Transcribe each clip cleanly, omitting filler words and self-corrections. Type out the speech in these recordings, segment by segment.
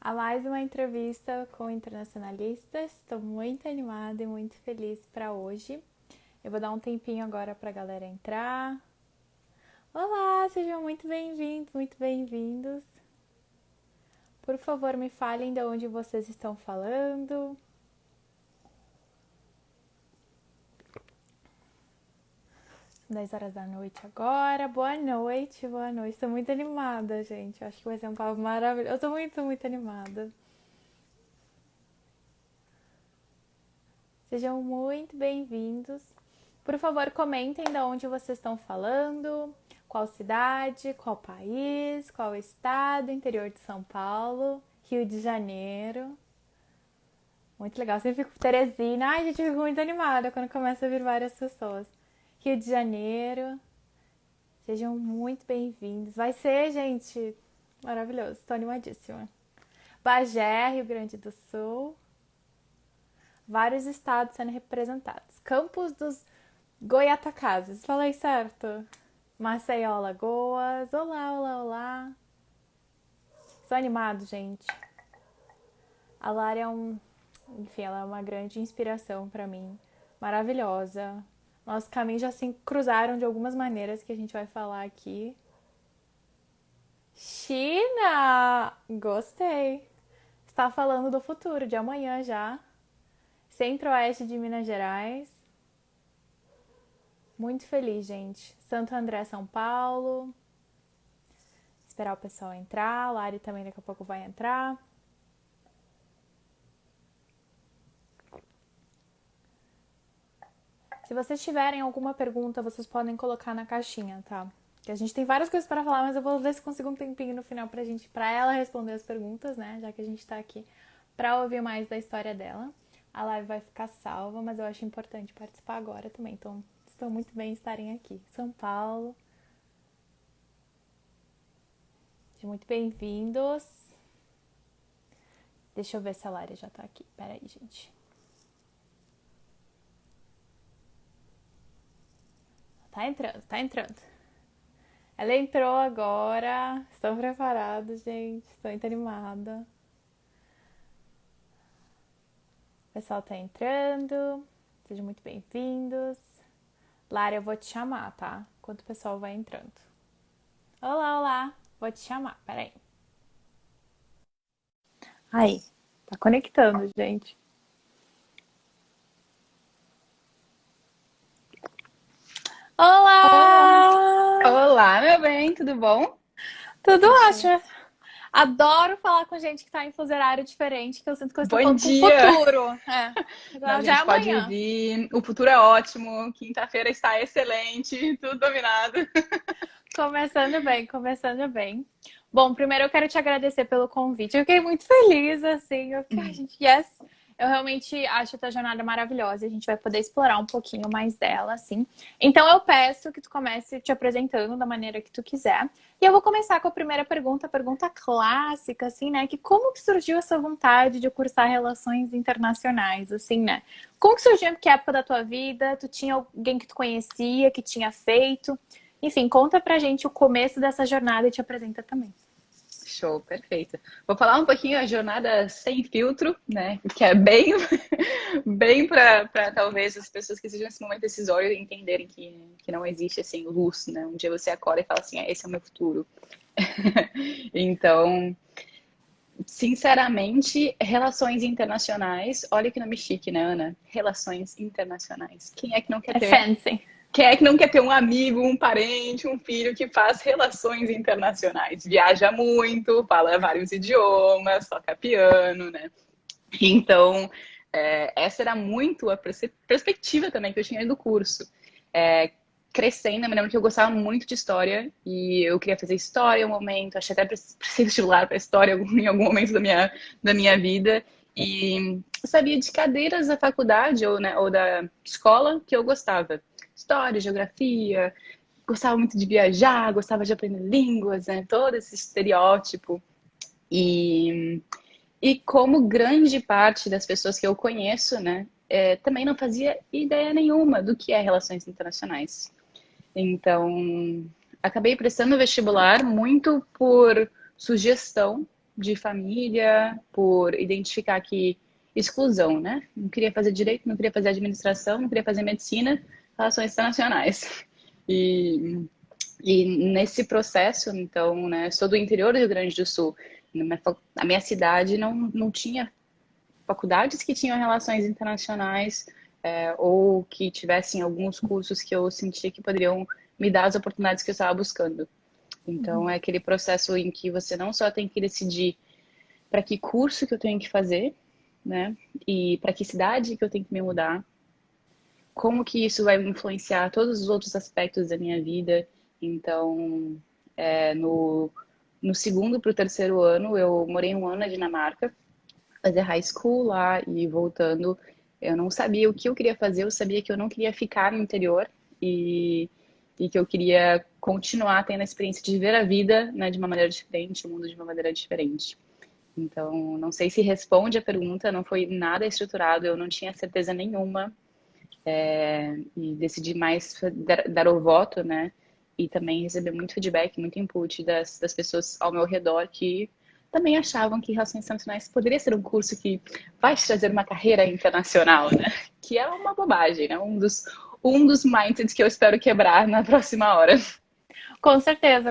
a mais uma entrevista com internacionalistas. Estou muito animada e muito feliz para hoje. Eu vou dar um tempinho agora para a galera entrar. Olá, sejam muito bem-vindos, muito bem-vindos. Por favor, me falem de onde vocês estão falando. 10 horas da noite agora. Boa noite, boa noite. Estou muito animada, gente. Acho que vai ser um papo maravilhoso. Eu estou muito, muito animada. Sejam muito bem-vindos. Por favor, comentem de onde vocês estão falando, qual cidade, qual país, qual estado, interior de São Paulo, Rio de Janeiro. Muito legal. Sempre fico Teresina. Ai, gente, eu fico muito animada quando começa a vir várias pessoas. Rio de Janeiro. Sejam muito bem-vindos. Vai ser, gente, maravilhoso. Estou animadíssima. Bagé, Rio Grande do Sul. Vários estados sendo representados. Campos dos Goiatacazes. Falei certo? Maceió, Alagoas. Olá, olá, olá. Estou animado, gente. A Lara enfim, ela é uma grande inspiração para mim. Maravilhosa. Nossos caminhos já se cruzaram de algumas maneiras que a gente vai falar aqui. China! Gostei. Está falando do futuro, de amanhã já. Centro-Oeste de Minas Gerais. Muito feliz, gente. Santo André, São Paulo. Esperar o pessoal entrar. A Lari também daqui a pouco vai entrar. Se vocês tiverem alguma pergunta, vocês podem colocar na caixinha, tá? Que a gente tem várias coisas para falar, mas eu vou ver se consigo um tempinho no final pra ela responder as perguntas, né? Já que a gente tá aqui pra ouvir mais da história dela. A live vai ficar salva, mas eu acho importante participar agora também. Então, estou muito bem em estarem aqui. São Paulo. Sejam muito bem-vindos. Deixa eu ver se a Lara já tá aqui. Pera aí, gente. Tá entrando, tá entrando. Ela entrou agora. Estão preparados, gente? Estou muito animada. O pessoal tá entrando. Sejam muito bem-vindos. Lara, eu vou te chamar, tá? Enquanto o pessoal vai entrando. Olá, olá. Vou te chamar, peraí. Aí, tá conectando, gente. Olá! Olá, meu bem, tudo bom? Tudo Deixa... ótimo. Adoro falar com gente que tá em fuso horário diferente, que eu sinto que eu estou Bom falando com o dia! futuro. Não, a Já é gente pode amanhã. vir. O futuro é ótimo. Quinta-feira está excelente, tudo dominado. Começando bem, começando bem. Bom, primeiro eu quero te agradecer pelo convite. Eu fiquei muito feliz, assim. Eu fiquei, ai, gente, yes. Eu realmente acho a tua jornada maravilhosa. A gente vai poder explorar um pouquinho mais dela, assim. Então eu peço que tu comece te apresentando da maneira que tu quiser. E eu vou começar com a pergunta clássica, assim, né? Que como que surgiu essa vontade de cursar relações internacionais, assim, né? Como que surgiu? Em que época da tua vida? Tu tinha alguém que tu conhecia, que tinha feito? Enfim, conta pra gente o começo dessa jornada e te apresenta também. Show, perfeito. Vou falar um pouquinho a jornada sem filtro, né? Que é bem, bem para talvez as pessoas que estejam nesse momento decisório entenderem que não existe assim luz, né? Um dia você acorda e fala assim, esse é o meu futuro. Então, sinceramente, relações internacionais, olha que nome chique, né, Ana? Relações internacionais. Quem é que não quer É ter? fancy. Quem é que não quer ter um amigo, um parente, um filho que faz relações internacionais? Viaja muito, fala vários idiomas, toca piano, né? Então, essa era muito a perspectiva também que eu tinha do curso. Crescendo, eu me lembro que eu gostava muito de história e eu queria fazer história em um momento, achei até prestei vestibular para história em algum momento da minha vida. E sabia de cadeiras da faculdade ou, né, ou da escola que eu gostava. História, geografia, gostava muito de viajar, gostava de aprender línguas, né? Todo esse estereótipo. E, e como grande parte das pessoas que eu conheço, né, também não fazia ideia nenhuma do que é relações internacionais. Então, acabei prestando vestibular muito por sugestão de família, por identificar que exclusão, né? Não queria fazer direito, não queria fazer administração, não queria fazer medicina, relações internacionais. E, e nesse processo, então, né, sou do interior do Rio Grande do Sul. A minha cidade não tinha faculdades que tinham relações internacionais, ou que tivessem alguns cursos que eu sentia que poderiam me dar as oportunidades que eu estava buscando. Então, é aquele processo em que você não só tem que decidir para que curso que eu tenho que fazer, né? E para que cidade que eu tenho que me mudar, como que isso vai influenciar todos os outros aspectos da minha vida. Então, no segundo para o terceiro ano, eu morei um ano na Dinamarca, fazer high school lá e voltando, eu não sabia o que eu queria fazer, eu sabia que eu não queria ficar no interior e, e que eu queria continuar tendo a experiência de ver a vida, né, de uma maneira diferente, o mundo de uma maneira diferente. Então, não sei se responde a pergunta, não foi nada estruturado, eu não tinha certeza nenhuma, e decidi mais dar o voto, né? E também receber muito feedback, muito input das pessoas ao meu redor que também achavam que Relações Internacionais poderia ser um curso que vai te trazer uma carreira internacional, né? Que é uma bobagem, né? Um dos mindsets que eu espero quebrar na próxima hora. Com certeza,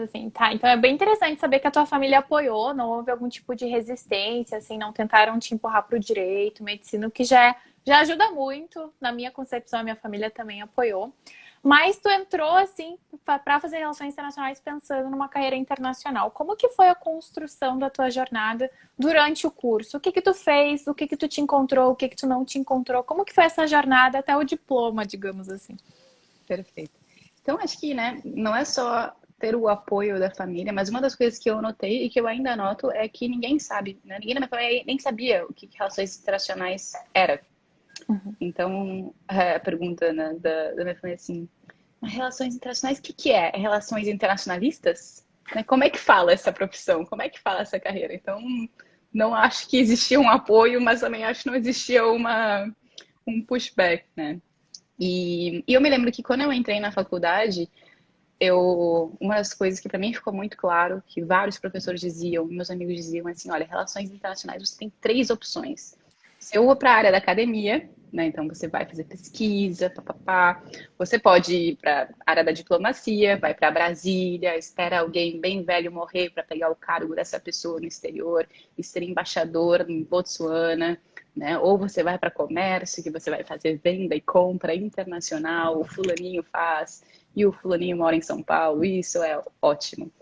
assim, tá. Então é bem interessante saber que a tua família apoiou, não houve algum tipo de resistência, assim, não tentaram te empurrar para o direito, medicina, o que já ajuda muito. Na minha concepção, a minha família também apoiou. Mas tu entrou, assim, para fazer relações internacionais pensando numa carreira internacional. Como que foi a construção da tua jornada durante o curso? O que que tu fez? O que que tu te encontrou? O que que tu não te encontrou? Como que foi essa jornada até o diploma, digamos assim? Perfeito. Então, acho que, né, não é só ter o apoio da família, mas uma das coisas que eu notei e que eu ainda noto é que ninguém sabe, né? Ninguém na minha família nem sabia o que relações internacionais era. Então, a pergunta, né, da minha família é assim, relações internacionais, o que é? É relações internacionalistas? Né? Como é que fala essa profissão? Como é que fala essa carreira? Então, não acho que existia um apoio, mas também acho que não existia um pushback, né? E eu me lembro que quando eu entrei na faculdade, uma das coisas que para mim ficou muito claro, que vários professores diziam, meus amigos diziam, assim, olha, relações internacionais você tem três opções. Você ou para a área da academia, né? Então você vai fazer pesquisa, papapá. Você pode ir para a área da diplomacia, vai para Brasília, espera alguém bem velho morrer para pegar o cargo dessa pessoa no exterior e ser embaixador em Botsuana, né? Ou você vai para comércio, que você vai fazer venda e compra internacional, o fulaninho faz e o fulaninho mora em São Paulo, isso é ótimo.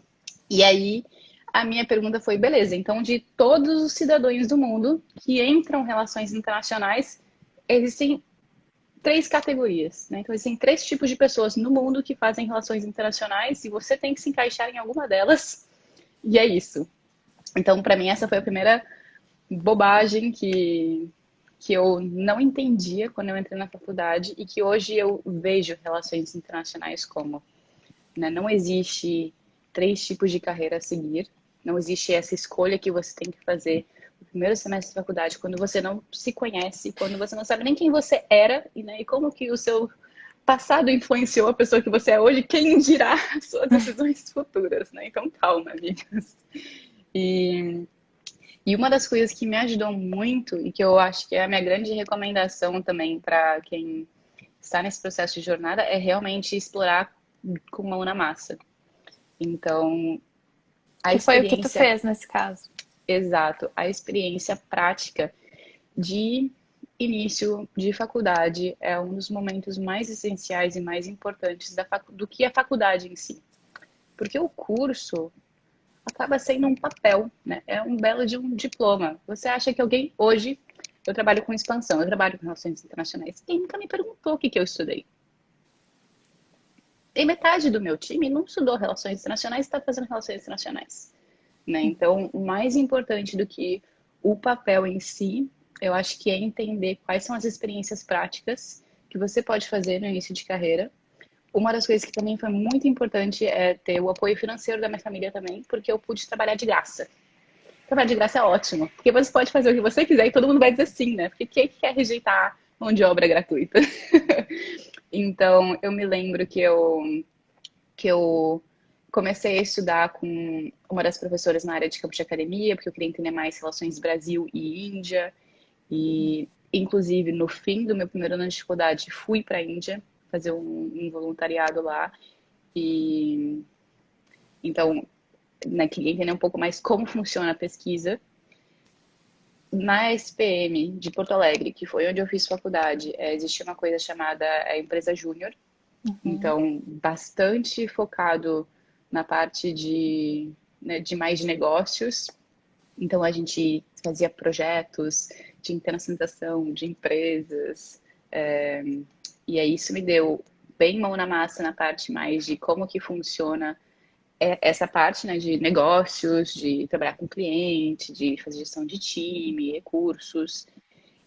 E aí, a minha pergunta foi, beleza, então de todos os cidadãos do mundo que entram em relações internacionais, existem três categorias, né? Então, existem três tipos de pessoas no mundo que fazem relações internacionais e você tem que se encaixar em alguma delas, e é isso. Então, para mim, essa foi a primeira bobagem que eu não entendia quando eu entrei na faculdade e que hoje eu vejo relações internacionais como, né? Não existe três tipos de carreira a seguir, não existe essa escolha que você tem que fazer no primeiro semestre de faculdade, quando você não se conhece, quando você não sabe nem quem você era, né? E como que o seu passado influenciou a pessoa que você é hoje, quem dirá as suas decisões futuras, né? Então, calma, amigas. E e uma das coisas que me ajudou muito e que eu acho que é a minha grande recomendação também para quem está nesse processo de jornada é realmente explorar com mão na massa. Então, a Que foi o que tu experiência, fez nesse caso? exato, a experiência prática de início de faculdade é um dos momentos mais essenciais e mais importantes do que a faculdade em si. Porque o curso acaba sendo um papel, né? É um belo de um diploma. Você acha que alguém hoje, eu trabalho com expansão, eu trabalho com relações internacionais, quem nunca me perguntou o que que eu estudei? Tem metade do meu time não estudou relações internacionais e está fazendo relações internacionais, né? Então, o mais importante do que o papel em si, eu acho que é entender quais são as experiências práticas que você pode fazer no início de carreira. Uma das coisas que também foi muito importante é ter o apoio financeiro da minha família também, porque eu pude trabalhar de graça. Trabalhar de graça é ótimo, porque você pode fazer o que você quiser e todo mundo vai dizer sim, né? Porque quem quer rejeitar mão de obra gratuita? Então, eu me lembro que eu comecei a estudar com uma das professoras na área de campo de academia, porque eu queria entender mais relações Brasil e Índia. E, inclusive, no fim do meu primeiro ano de faculdade, fui para a Índia fazer um voluntariado lá. E então, né, queria entender um pouco mais como funciona a pesquisa. Na SPM de Porto Alegre, que foi onde eu fiz faculdade, existia uma coisa chamada empresa júnior. Então, bastante focado na parte de, né, de mais de negócios. Então, a gente fazia projetos de internacionalização de empresas. E aí, isso me deu bem mão na massa na parte mais de como que funciona essa parte, né, de negócios, de trabalhar com cliente, de fazer gestão de time, recursos.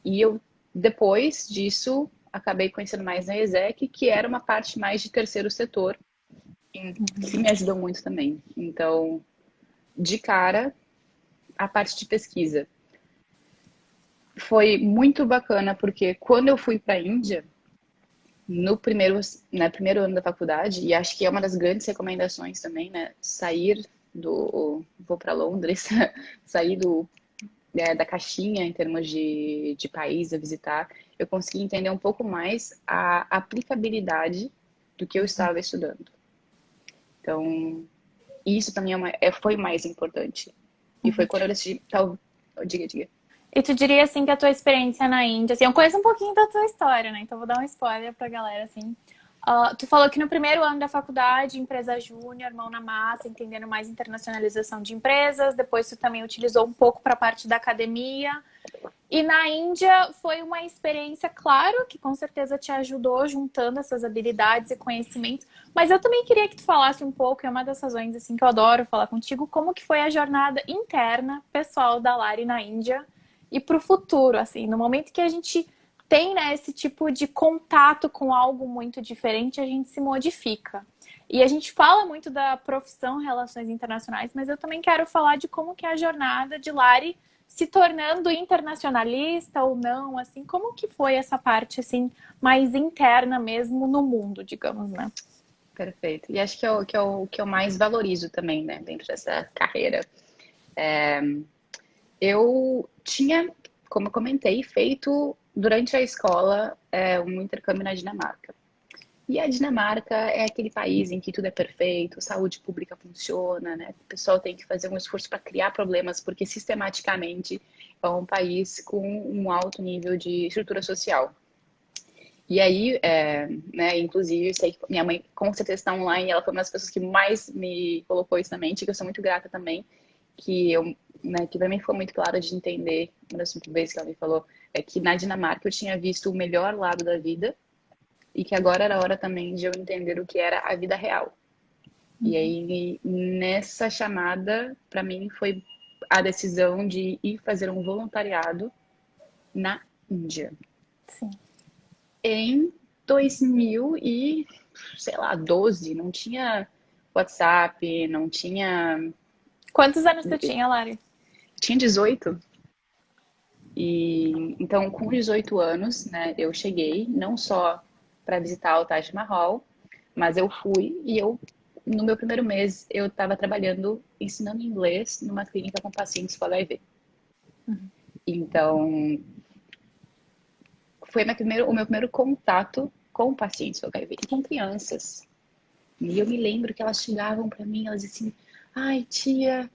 E eu, depois disso, acabei conhecendo mais na ESEC, que era uma parte mais de terceiro setor, que me ajudou muito também. Então, de cara, a parte de pesquisa foi muito bacana, porque quando eu fui para a Índia, no primeiro, né, primeiro ano da faculdade, e acho que é uma das grandes recomendações também, né, sair do, vou para Londres, sair da caixinha em termos de país a visitar, eu consegui entender um pouco mais a aplicabilidade do que eu estava estudando. Então, isso também foi o mais importante. E foi quando eu decidi, diga. E tu diria, assim, que a tua experiência na Índia, assim, eu conheço um pouquinho da tua história, né? Então vou dar um spoiler pra galera, assim. Tu falou que no primeiro ano da faculdade, empresa júnior, mão na massa, entendendo mais internacionalização de empresas. Depois tu também utilizou um pouco para a parte da academia. E na Índia foi uma experiência, claro, que com certeza te ajudou juntando essas habilidades e conhecimentos. Mas eu também queria que tu falasse um pouco, é uma das razões assim que eu adoro falar contigo, como que foi a jornada interna, pessoal da Lari na Índia e para o futuro, assim, no momento que a gente tem, né, esse tipo de contato com algo muito diferente, a gente se modifica. E a gente fala muito da profissão Relações Internacionais, mas eu também quero falar de como que é a jornada de Lari se tornando internacionalista ou não, assim, como que foi essa parte, assim, mais interna mesmo no mundo, digamos, né? Perfeito. E acho que é o que eu mais valorizo também, né, dentro dessa carreira. Eu tinha, como eu comentei, feito durante a escola um intercâmbio na Dinamarca. E a Dinamarca é aquele país em que tudo é perfeito, saúde pública funciona, né? O pessoal tem que fazer um esforço para criar problemas, porque sistematicamente é um país com um alto nível de estrutura social. E aí, né, inclusive, sei que minha mãe com certeza está online, ela foi uma das pessoas que mais me colocou isso na mente, que eu sou muito grata também, que para mim ficou muito claro de entender, uma das vezes que ela me falou, é que na Dinamarca eu tinha visto o melhor lado da vida, e que agora era hora também de eu entender o que era a vida real. E aí, nessa chamada, para mim, foi a decisão de ir fazer um voluntariado na Índia. Sim. Em 2000 e, sei lá, 12, não tinha WhatsApp, não tinha... Quantos anos tu tinha, Lari? Tinha 18. E então, com 18 anos, né, eu cheguei não só para visitar o Taj Mahal, mas eu fui e no meu primeiro mês, eu estava trabalhando, ensinando inglês numa clínica com pacientes com HIV. Então, foi o meu primeiro contato com pacientes com HIV e com crianças. E eu me lembro que elas chegavam para mim, elas diziam assim, ai, tia,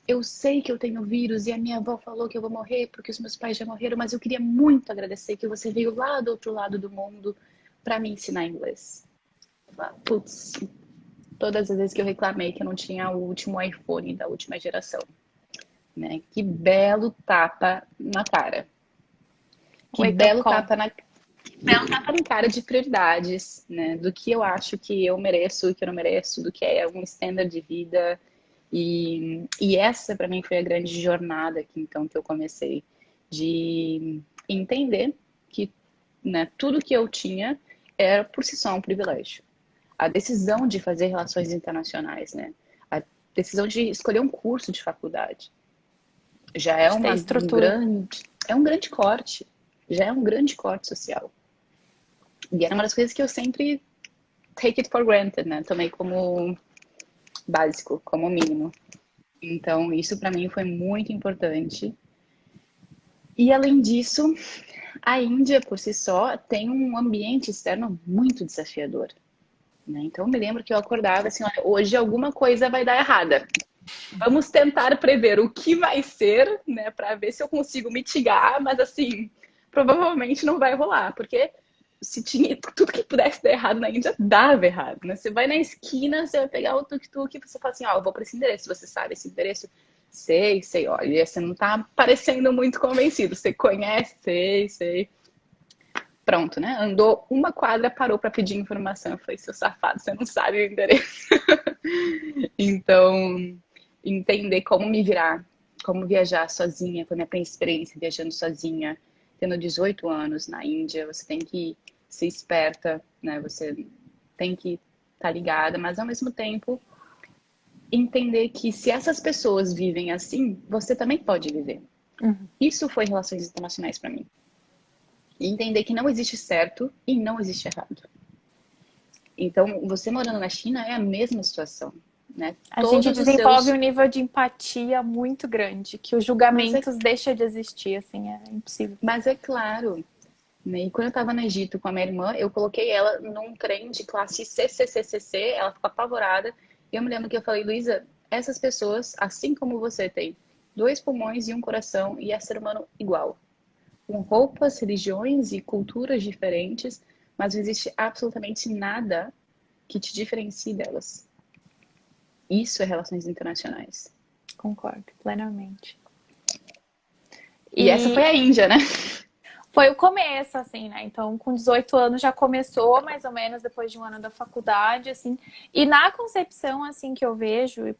eu sei que eu tenho vírus e a minha avó falou que eu vou morrer porque os meus pais já morreram, mas eu queria muito agradecer que você veio lá do outro lado do mundo para me ensinar inglês. Putz, todas as vezes que eu reclamei que eu não tinha o último iPhone da última geração, né? Que belo tapa na cara. Que belo tapa na cara de prioridades, né? Do que eu acho que eu mereço, o que eu não mereço, do que é um standard de vida. E essa, para mim, foi a grande jornada aqui, então, que eu comecei de entender que, né, tudo que eu tinha era, por si só, um privilégio. A decisão de fazer relações internacionais, né? A decisão de escolher um curso de faculdade já é um grande corte. Já é um grande corte social. E era uma das coisas que eu sempre take it for granted, né? Tomei como básico, como mínimo. Então, isso para mim foi muito importante. E além disso, a Índia por si só tem um ambiente externo muito desafiador, né? Então, eu me lembro que eu acordava assim, olha, hoje alguma coisa vai dar errada. Vamos tentar prever o que vai ser, né, para ver se eu consigo mitigar, mas assim, provavelmente não vai rolar, porque se tinha tudo que pudesse dar errado na Índia, dava errado, né? Você vai na esquina, você vai pegar o tuk-tuk e você fala assim, ó, eu vou para esse endereço, você sabe esse endereço? Sei, olha, você não tá parecendo muito convencido, você conhece, sei. Pronto, né? Andou uma quadra, parou para pedir informação. Eu falei, seu safado, você não sabe o endereço. Então, entender como me virar, como viajar sozinha, foi minha primeira experiência viajando sozinha, tendo 18 anos na Índia, você tem que ser esperta, né? Você tem que estar ligada, mas ao mesmo tempo entender que se essas pessoas vivem assim, você também pode viver. Uhum. Isso foi relações internacionais para mim. E entender que não existe certo e não existe errado. Então, você morando na China é a mesma situação, né? A gente Todos os desenvolve um seus... nível de empatia muito grande, que os Mas é, julgamentos deixam de existir, assim, é impossível. mas é claro, né? E quando eu estava no Egito com a minha irmã, eu coloquei ela num trem de classe CCCCC, ela ficou apavorada. E eu me lembro que eu falei, Luísa, essas pessoas, assim como você tem, 2 pulmões e um coração e é ser humano igual. Com roupas, religiões e culturas diferentes, mas não existe absolutamente nada que te diferencie delas. Isso é relações internacionais. Concordo plenamente. E essa foi E a Índia, né? foi o começo, assim, né? Então, com 18 anos já começou, mais ou menos, depois de um ano da faculdade, assim. E na concepção, assim, que eu vejo,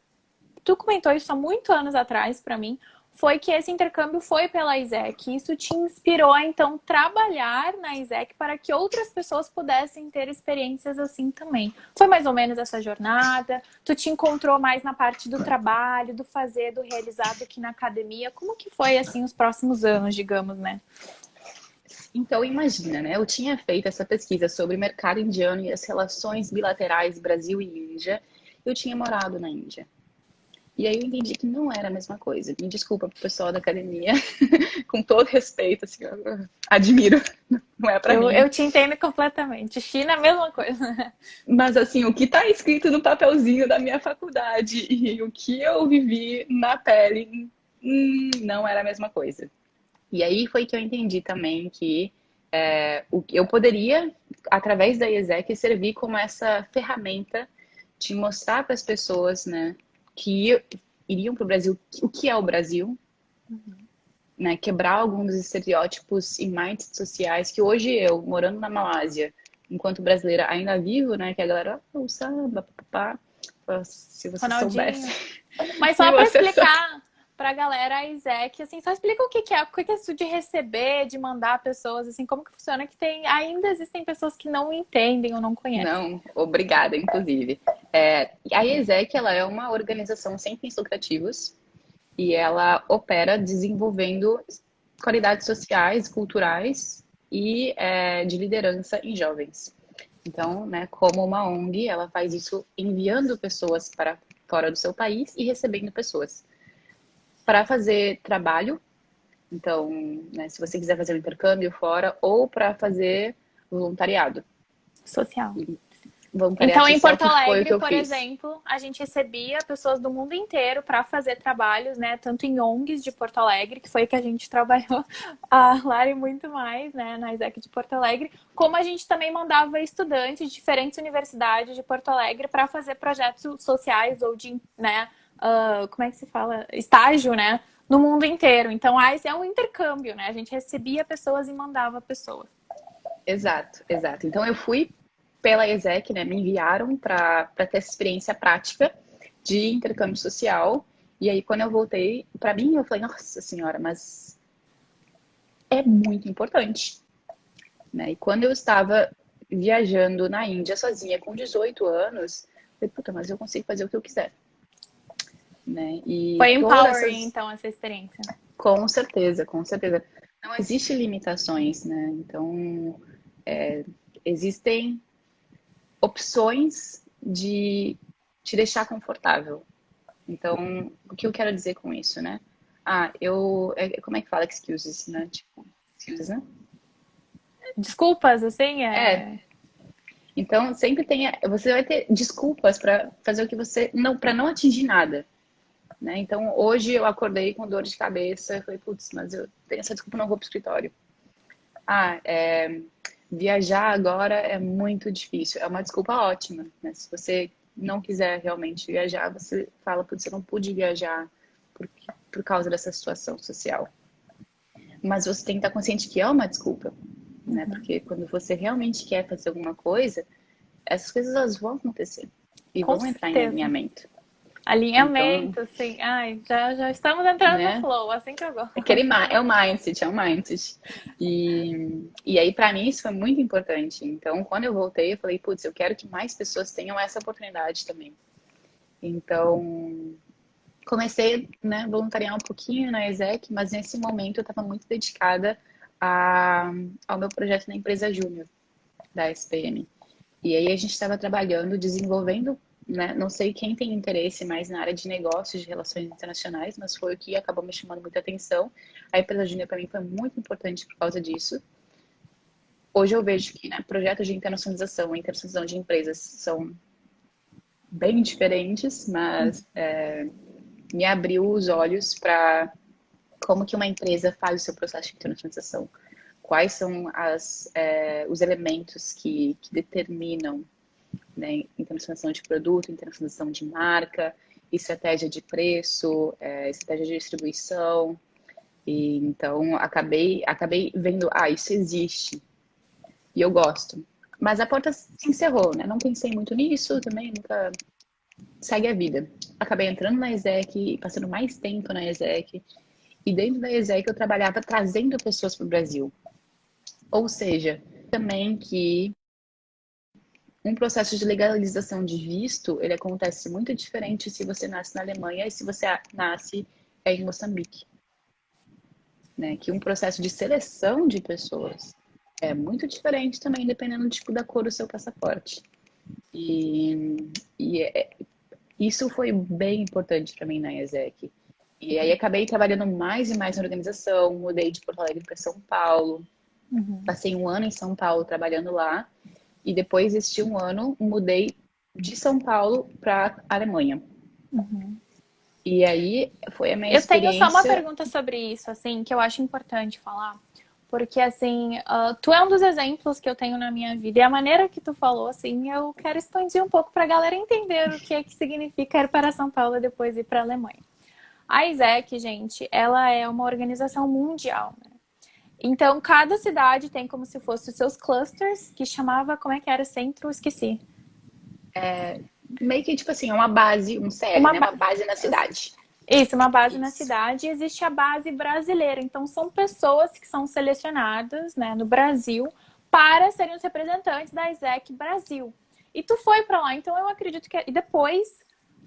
tu comentou isso há muitos anos atrás para mim, foi que esse intercâmbio foi pela ISEC. Isso te inspirou a, então, trabalhar na ISEC para que outras pessoas pudessem ter experiências assim também. Foi mais ou menos essa jornada? Tu te encontrou mais na parte do trabalho, do fazer, do realizar do que na academia? Como que foi, assim, os próximos anos, digamos, né? Então, imagina, né? Eu tinha feito essa pesquisa sobre o mercado indiano e as relações bilaterais Brasil e Índia. Eu tinha morado na Índia. E aí eu entendi que não era a mesma coisa. Me desculpa pro pessoal da academia, com todo respeito, assim, eu admiro, não é pra mim. Eu te entendo completamente. China, a mesma coisa. Mas assim, o que tá escrito no papelzinho da minha faculdade e o que eu vivi na pele, não era a mesma coisa. E aí foi que eu entendi também que eu poderia, através da IESEC, servir como essa ferramenta de mostrar para as pessoas, né, que iriam para o Brasil, o que é o Brasil, né, quebrar alguns dos estereótipos e minds sociais que hoje eu, morando na Malásia, enquanto brasileira, ainda vivo, né, que a galera, o samba, papapá, se você Ronaldinho. soubesse, Mas se só para você soubesse. explicar pra galera a ISEC, assim, só explica o que é isso de receber, de mandar pessoas, assim, como que funciona, que tem, ainda existem pessoas que não entendem ou não conhecem. Não, obrigada, inclusive. A IESEC, ela é uma organização sem fins lucrativos e ela opera desenvolvendo qualidades sociais, culturais e de liderança em jovens. Então, né, como uma ONG, ela faz isso enviando pessoas para fora do seu país e recebendo pessoas para fazer trabalho. Então, né, se você quiser fazer um intercâmbio fora ou para fazer voluntariado. Social. Voluntariado Então, em social, Porto que foi o Alegre, que eu por fiz. exemplo, a gente recebia pessoas do mundo inteiro para fazer trabalhos, né? Tanto em ONGs de Porto Alegre, que foi que a gente trabalhou a Lari muito mais, né? Na ISEC de Porto Alegre, como a gente também mandava estudantes de diferentes universidades de Porto Alegre para fazer projetos sociais ou de, né? Como é que se fala? Estágio, né? No mundo inteiro. Então, esse é um intercâmbio, né? A gente recebia pessoas e mandava pessoas. Exato. Então eu fui pela ESEC, né? Me enviaram para ter essa experiência prática de intercâmbio social. E aí, quando eu voltei, para mim, eu falei, nossa senhora, mas é muito importante, né? E quando eu estava viajando na Índia sozinha com 18 anos, eu falei, puta, mas eu consigo fazer o que eu quiser, né? E Foi todas empowering, essas, então, essa experiência. com certeza, com certeza. Não existe limitações, né? Então, existem opções de te deixar confortável. Então, o que eu quero dizer com isso, né? Como é que fala excuses, né? Tipo, excuses, né? Desculpas, assim, É, então sempre você vai ter desculpas para fazer o que você não, para não atingir nada, né? Então, hoje eu acordei com dor de cabeça, falei, putz, mas eu tenho essa desculpa, não vou pro escritório. Ah, viajar agora é muito difícil. É uma desculpa ótima, né? Se você não quiser realmente viajar, você fala, putz, eu não pude viajar por, por causa dessa situação social. Mas você tem que estar consciente que é uma desculpa, né? Porque quando você realmente quer fazer alguma coisa, essas coisas elas vão acontecer e com vão entrar em certeza. alinhamento. Então, Alinhamento, assim. Ai, já estamos entrando no né? flow, assim que eu gosto. É o mindset, é o mindset. E aí, para mim, isso foi muito importante. Então, quando eu voltei, eu falei, putz, eu quero que mais pessoas tenham essa oportunidade também. Então, comecei, né, voluntariar um pouquinho na ESEC, mas nesse momento eu estava muito dedicada ao meu projeto na empresa Júnior da SPM. E aí a gente estava trabalhando, desenvolvendo, né? Não sei quem tem interesse mais na área de negócios, de relações internacionais, mas foi o que acabou me chamando muita atenção. A empresa Júnior para mim foi muito importante por causa disso. Hoje eu vejo que, né, projetos de internacionalização e internacionalização de empresas são bem diferentes, mas me abriu os olhos para como que uma empresa faz o seu processo de internacionalização. Quais são os elementos que determinam, né, internacionalização de produto, internacionalização de marca, estratégia de preço, estratégia de distribuição. E então acabei vendo, isso existe. E eu gosto. Mas a porta se encerrou, né? Não pensei muito nisso também, nunca segue a vida. Acabei entrando na ESEC, passando mais tempo na ESEC. E dentro da ESEC eu trabalhava trazendo pessoas para o Brasil. Ou seja, também que um processo de legalização de visto, ele acontece muito diferente se você nasce na Alemanha e se você nasce em Moçambique, né? Que um processo de seleção de pessoas é muito diferente também, dependendo do tipo da cor do seu passaporte. E, isso foi bem importante para mim na ESEC. E aí acabei trabalhando mais e mais na organização, mudei de Porto Alegre para São Paulo, passei um ano em São Paulo trabalhando lá. E depois deste um ano, mudei de São Paulo para Alemanha. E aí foi a minha Eu tenho só uma experiência. pergunta sobre isso, assim, que eu acho importante falar. Porque, assim, tu é um dos exemplos que eu tenho na minha vida. E a maneira que tu falou, assim, eu quero expandir um pouco para a galera entender o que é que significa ir para São Paulo e depois ir para a Alemanha. A ISEC, gente, ela é uma organização mundial, né? Então, cada cidade tem como se fosse os seus clusters, que chamava, como é que era o centro? Esqueci. Meio que, tipo assim, uma base, um CL, Uma né? Uma base na cidade. Isso, uma base na Isso. cidade. E existe a base brasileira. Então, são pessoas que são selecionadas, né, no Brasil para serem os representantes da ISEC Brasil. E tu foi para lá, então eu acredito que... E depois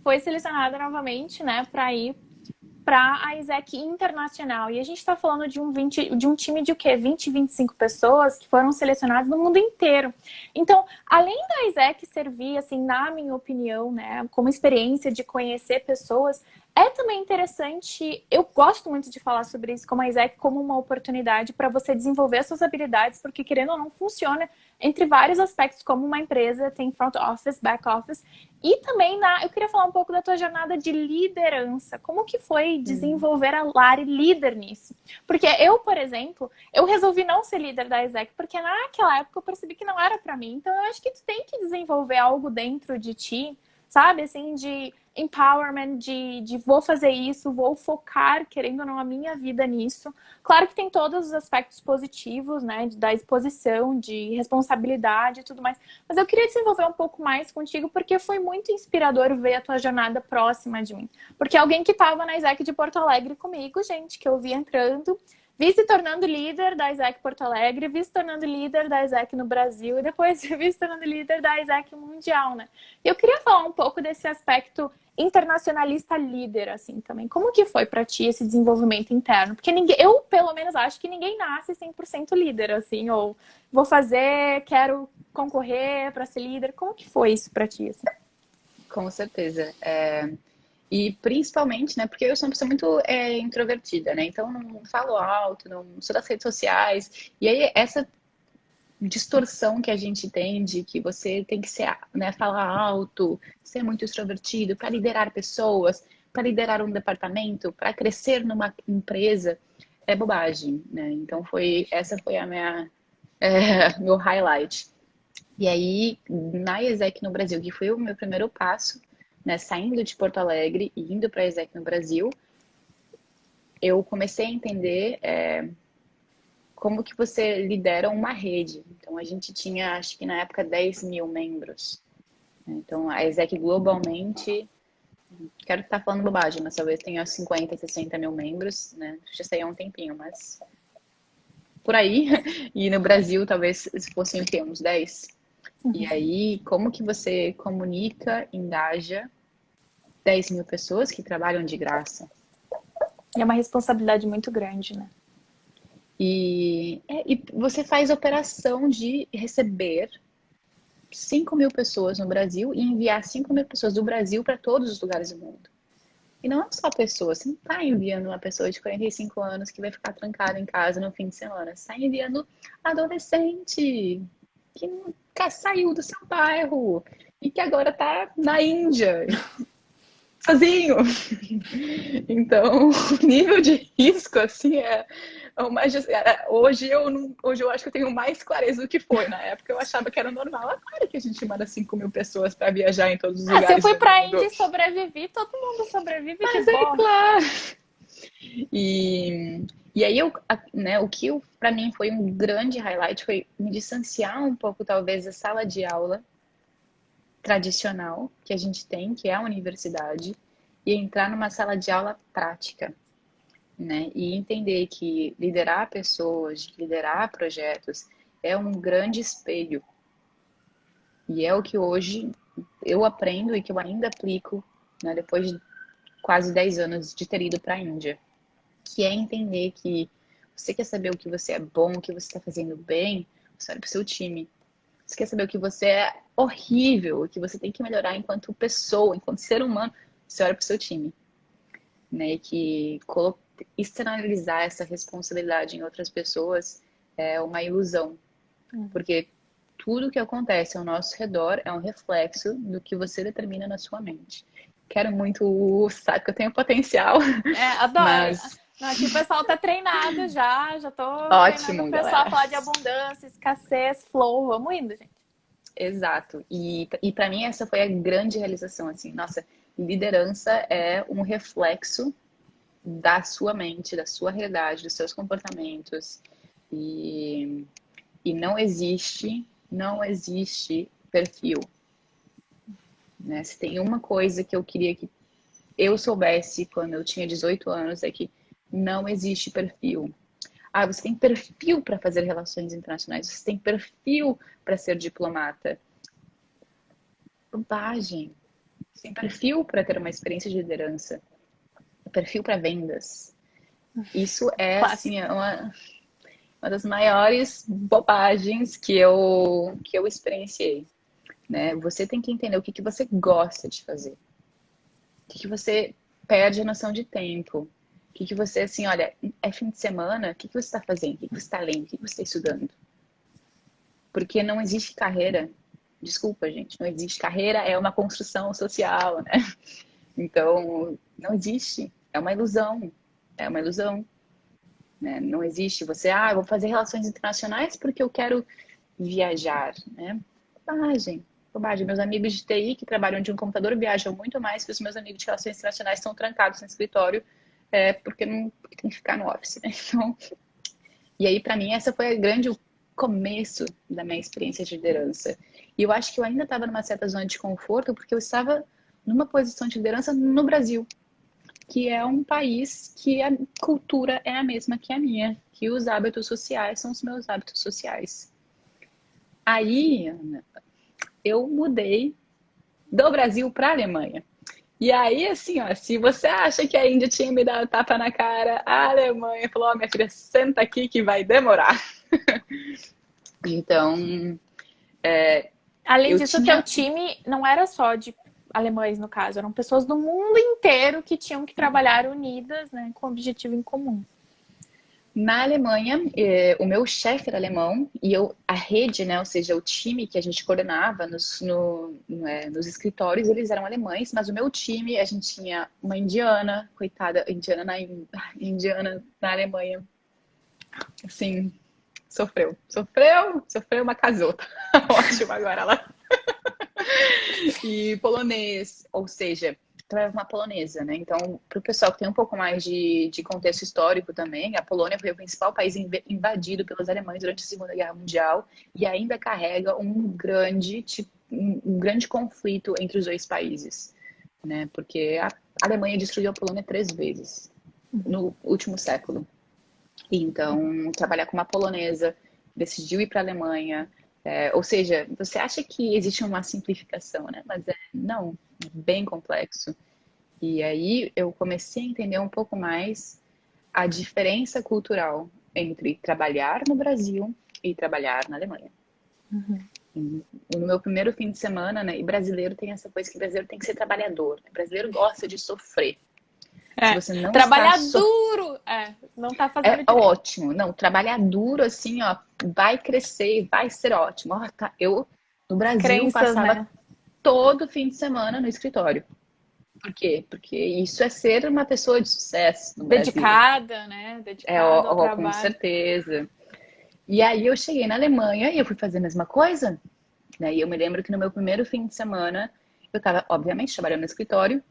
foi selecionada novamente, né, para ir para a ISEC Internacional. E a gente está falando de um time de o quê? 20, 25 pessoas que foram selecionadas no mundo inteiro. Então, além da ISEC servir, assim, na minha opinião, né, como experiência de conhecer pessoas, é também interessante, eu gosto muito de falar sobre isso como a ISEC, como uma oportunidade para você desenvolver suas habilidades, porque querendo ou não, funciona entre vários aspectos, como uma empresa tem front office, back office, e também eu queria falar um pouco da tua jornada de liderança. Como que foi desenvolver a Lari líder nisso? Porque eu, por exemplo, eu resolvi não ser líder da ISEC, porque naquela época eu percebi que não era para mim. Então eu acho que tu tem que desenvolver algo dentro de ti, sabe? Assim, de empowerment, de vou fazer isso, vou focar, querendo ou não, a minha vida nisso. Claro que tem todos os aspectos positivos, né? Da exposição, de responsabilidade e tudo mais. Mas eu queria desenvolver um pouco mais contigo, porque foi muito inspirador ver a tua jornada próxima de mim. Porque alguém que estava na ISEC de Porto Alegre comigo, gente, que eu vi entrando, vi se tornando líder da ISEC Porto Alegre, vi se tornando líder da ISEC no Brasil e depois vi se tornando líder da ISEC mundial, né? E eu queria falar um pouco desse aspecto internacionalista líder, assim, também. Como que foi pra ti esse desenvolvimento interno? Porque eu, pelo menos, acho que ninguém nasce 100% líder, assim, ou vou fazer, quero concorrer pra ser líder. Como que foi isso pra ti, assim? Com certeza. E principalmente, né? Porque eu sou uma pessoa muito introvertida, né? Então não falo alto, não sou das redes sociais. E aí essa distorção que a gente tem de que você tem que ser, né, falar alto, ser muito extrovertido para liderar pessoas, para liderar um departamento, para crescer numa empresa, é bobagem, né? Então essa foi a minha meu highlight. E aí, na ESEC no Brasil, que foi o meu primeiro passo, né, saindo de Porto Alegre e indo para a ESEC no Brasil, eu comecei a entender como que você lidera uma rede. Então, a gente tinha, acho que na época, 10 mil membros. Então, a ESEC globalmente, quero estar falando bobagem, mas talvez tenha 50, 60 mil membros, né? Já sei há um tempinho, mas por aí. E no Brasil, talvez fossem o quê? Uns 10. E aí, como que você comunica, engaja 10 mil pessoas que trabalham de graça? E é uma responsabilidade muito grande, né? E você faz operação de receber 5 mil pessoas no Brasil e enviar 5 mil pessoas do Brasil para todos os lugares do mundo. E não é só pessoas, você não está enviando uma pessoa de 45 anos que vai ficar trancada em casa no fim de semana. Você está enviando adolescente que nunca saiu do seu bairro e que agora está na Índia, sozinho. Então, o nível de risco, assim, hoje eu não, hoje eu acho que eu tenho mais clareza do que foi. Na época eu achava que era normal. É claro que a gente manda 5 mil pessoas para viajar em todos os Se eu lugares fui do pra mundo. Índia e sobrevivi, todo mundo sobrevive, que Mas é bom. claro. E aí né, o que para mim foi um grande highlight foi me distanciar um pouco, talvez, da sala de aula tradicional que a gente tem, que é a universidade, e entrar numa sala de aula prática, né? E entender que liderar pessoas, liderar projetos é um grande espelho. E é o que hoje eu aprendo e que eu ainda aplico, né, depois de quase 10 anos de ter ido para a Índia, que é entender que você quer saber o que você é bom, o que você está fazendo bem, você olha para o seu time. Você quer saber o que você é horrível, o que você tem que melhorar enquanto pessoa, enquanto ser humano, você olha para o seu time. Né? E que externalizar essa responsabilidade em outras pessoas é uma ilusão. Porque tudo que acontece ao nosso redor é um reflexo do que você determina na sua mente. Quero muito, sabe que eu tenho potencial, Adoro. mas Não, aqui o pessoal tá treinado já tô treinando o ótimo, pessoal a galera. falar de abundância, escassez, flow. Vamos indo, gente. Exato. E para mim essa foi a grande realização, assim, nossa, liderança é um reflexo da sua mente, da sua realidade, dos seus comportamentos. E, e não existe perfil. Né? Se tem uma coisa que eu queria que eu soubesse quando eu tinha 18 anos é que não existe perfil. Ah, você tem perfil para fazer relações internacionais, você tem perfil para ser diplomata. Bobagem. Você tem perfil para ter uma experiência de liderança, perfil para vendas. Isso é, assim, Clássico. uma das maiores bobagens que eu experienciei. Né? Você tem que entender o que você gosta de fazer. O que você perde a noção de tempo. O que você, assim, olha, é fim de semana, o que você está fazendo? O que você está lendo? O que você está estudando? Porque não existe carreira. Desculpa, gente, não existe carreira, é uma construção social, né? Então, não existe. É uma ilusão. É uma ilusão. Né? Não existe você, eu vou fazer relações internacionais porque eu quero viajar, né? Bobagem, bobagem. Meus amigos de TI que trabalham de um computador viajam muito mais que os meus amigos de relações internacionais estão trancados no escritório porque não porque tem que ficar no office, né? Então, e aí, para mim, essa foi o começo da minha experiência de liderança. E eu acho que eu ainda estava numa certa zona de conforto porque eu estava numa posição de liderança no Brasil, que é um país que a cultura é a mesma que a minha, que os hábitos sociais são os meus hábitos sociais. Aí, Ana, eu mudei do Brasil para a Alemanha. E aí, assim, ó, se você acha que a Índia tinha me dado tapa na cara, a Alemanha falou: minha filha, senta aqui que vai demorar. Então, Além eu disso, o teu tinha. time não era só de alemães, no caso? Eram pessoas do mundo inteiro que tinham que trabalhar unidas, né, com um objetivo em comum. Na Alemanha, o meu chefe era alemão e a rede, né, ou seja, o time que a gente coordenava nos escritórios, eles eram alemães, mas o meu time, a gente tinha uma indiana, coitada, indiana na Alemanha, assim, sofreu uma casota. Ótimo, agora ela. E polonês, ou seja, trabalhava com uma polonesa, né? Então, para o pessoal que tem um pouco mais de contexto histórico também, a Polônia foi o principal país invadido pelos alemães durante a Segunda Guerra Mundial e ainda carrega um grande conflito entre os dois países, né? Porque a Alemanha destruiu a Polônia 3 vezes no último século. Então, trabalhar com uma polonesa, decidiu ir para a Alemanha. Ou seja, você acha que existe uma simplificação, né? Mas não, é bem complexo. E aí eu comecei a entender um pouco mais a diferença cultural entre trabalhar no Brasil e trabalhar na Alemanha. No meu primeiro fim de semana, né? E brasileiro tem essa coisa que brasileiro tem que ser trabalhador. Né? Brasileiro gosta de sofrer. Se você não Trabalhar está duro, não tá fazendo direito. ótimo. Não, trabalhar duro assim, ó, vai crescer e vai ser ótimo. Ó, tá, eu no Brasil Crenças, passava né? todo fim de semana no escritório. Por quê? Porque isso é ser uma pessoa de sucesso no Brasil. Dedicada, né? Dedicada ao Com trabalho. certeza. E aí eu cheguei na Alemanha e eu fui fazer a mesma coisa. Né? E eu me lembro que no meu primeiro fim de semana, eu estava, obviamente, trabalhando no escritório.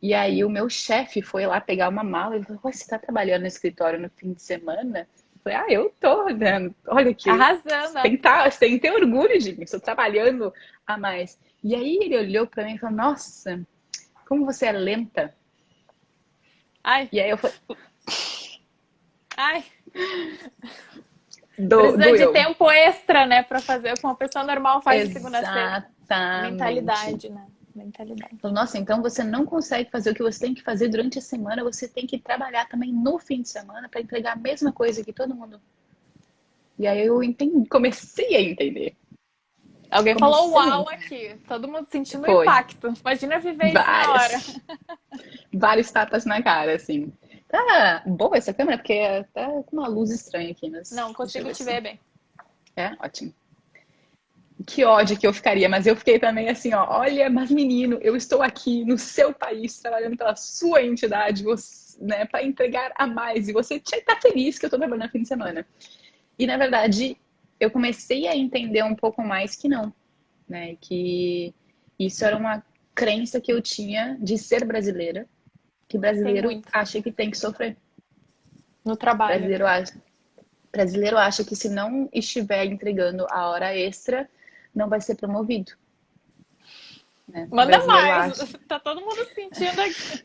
E aí o meu chefe foi lá pegar uma mala e ele falou, você está trabalhando no escritório no fim de semana? Eu falei, eu tô, né? Olha aqui, Arrasando. você tem que ter orgulho de mim, estou trabalhando a mais. E aí ele olhou para mim e falou, nossa, como você é lenta. Ai, E aí eu falei, ai. Precisa de doeu. tempo extra, né, pra fazer o que uma pessoa normal faz de segunda a sexta. Exatamente. Mentalidade, né? Mentalidade. Falei, nossa, então você não consegue fazer o que você tem que fazer durante a semana, você tem que trabalhar também no fim de semana para entregar a mesma coisa que todo mundo. E aí eu entendi, comecei a entender. Alguém falou Comecei a uau entender. aqui. Todo mundo sentindo o Foi. impacto. Imagina viver isso na hora. Vários tapas na cara, assim. Tá boa essa câmera, porque tá com uma luz estranha aqui, mas Não, deixa eu consigo ver te se... ver bem. Ótimo. Que ódio que eu ficaria, mas eu fiquei também assim, ó, olha, mas menino, eu estou aqui no seu país, trabalhando pela sua entidade, você, né, para entregar a mais, e você tá feliz que eu tô trabalhando no fim de semana. E, na verdade, eu comecei a entender um pouco mais que não, né, que isso era uma crença que eu tinha de ser brasileira, que Tem brasileiro muito acha que tem que sofrer. no trabalho, né? Brasileiro acha que se não estiver entregando a hora extra, não vai ser promovido. Né? Manda Brasileiro mais. acha. Tá todo mundo sentindo aqui.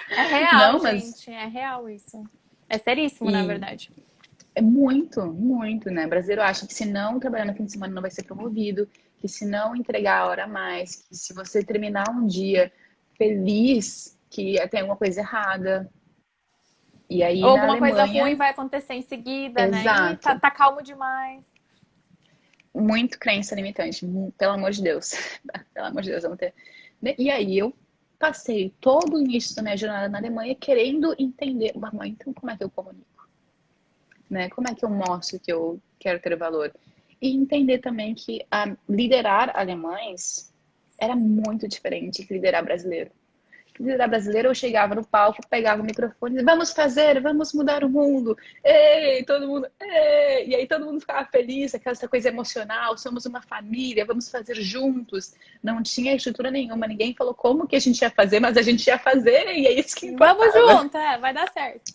É real, Não, mas gente. É real isso. É seríssimo, na e verdade. é muito, muito, né? Brasileiro acha que se não trabalhar no fim de semana não vai ser promovido, que se não entregar a hora a mais, que se você terminar um dia feliz, que tem alguma coisa errada. E aí Ou na alguma coisa ruim Alemanha, vai acontecer em seguida, né? Ih, exato, tá calmo demais. muito crença limitante, pelo amor de Deus. Pelo amor de Deus, vamos ter. E aí eu passei todo o início da minha jornada na Alemanha querendo entender, mamãe, então como é que eu comunico? Né? Como é que eu mostro que eu quero ter valor? E entender também que liderar alemães era muito diferente que liderar brasileiro. Liderar brasileiro, eu chegava no palco, pegava o microfone e dizia, vamos mudar o mundo. Ei, todo mundo, ei! E aí todo mundo ficava feliz, aquela coisa emocional, somos uma família, vamos fazer juntos. Não tinha estrutura nenhuma, ninguém falou como que a gente ia fazer, mas a gente ia fazer e é isso que Vamos importava. junto, vai dar certo.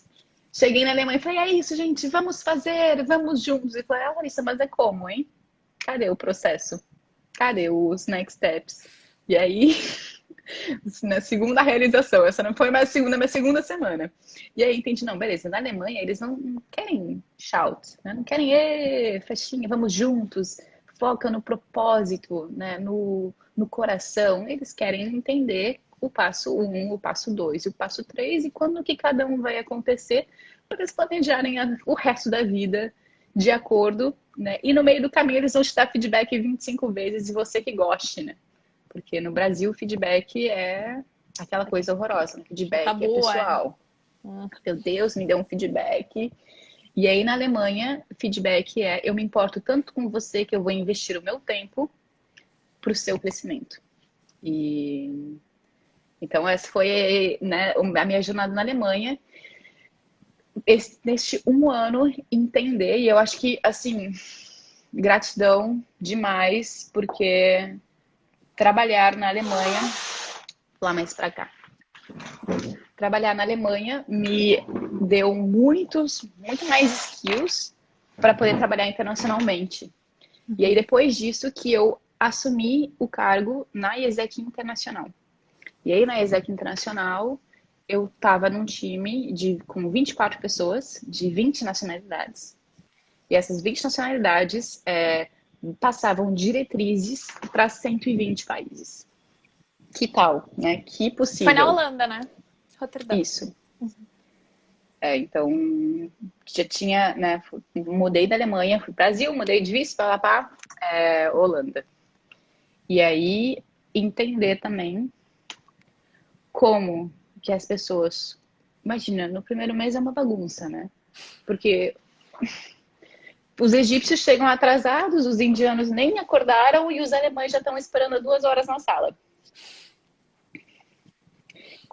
Cheguei na Alemanha e falei, é isso, gente, vamos fazer, vamos juntos. E falei, Larissa, mas é como, hein? Cadê o processo? Cadê os next steps? E aí, na segunda realização, essa não foi minha segunda semana. E aí entendi, não, beleza, na Alemanha eles não querem shout, né? Não querem, festinha, vamos juntos, foca no propósito, né? No coração. Eles querem entender o passo 1, o passo 2 e o passo 3 e quando que cada um vai acontecer para eles planejarem o resto da vida de acordo, né? E no meio do caminho eles vão te dar feedback 25 vezes e você que goste, né? Porque no Brasil o feedback é aquela coisa horrorosa, né? Feedback é Tabu, é. pessoal. Meu Deus, me deu um feedback. E aí na Alemanha, feedback é eu me importo tanto com você que eu vou investir o meu tempo para o seu crescimento. E então essa foi, né, a minha jornada na Alemanha. Neste um ano entender, e eu acho que assim, gratidão demais, porque trabalhar na Alemanha, lá mais pra cá. Trabalhar na Alemanha me deu muito mais skills para poder trabalhar internacionalmente. E aí, depois disso, que eu assumi o cargo na IESEC Internacional. E aí, na IESEC Internacional, eu estava num time com 24 pessoas, de 20 nacionalidades. E essas 20 nacionalidades passavam diretrizes para 120 países. Que tal, né? Que Foi na possível. Holanda, né? Roterdã. Isso. Então, já tinha, né? Mudei da Alemanha, fui para o Brasil, mudei de visto, para Holanda. E aí, entender também como que as pessoas... Imagina, no primeiro mês é uma bagunça, né? Porque os egípcios chegam atrasados, os indianos nem acordaram e os alemães já estão esperando 2 horas na sala.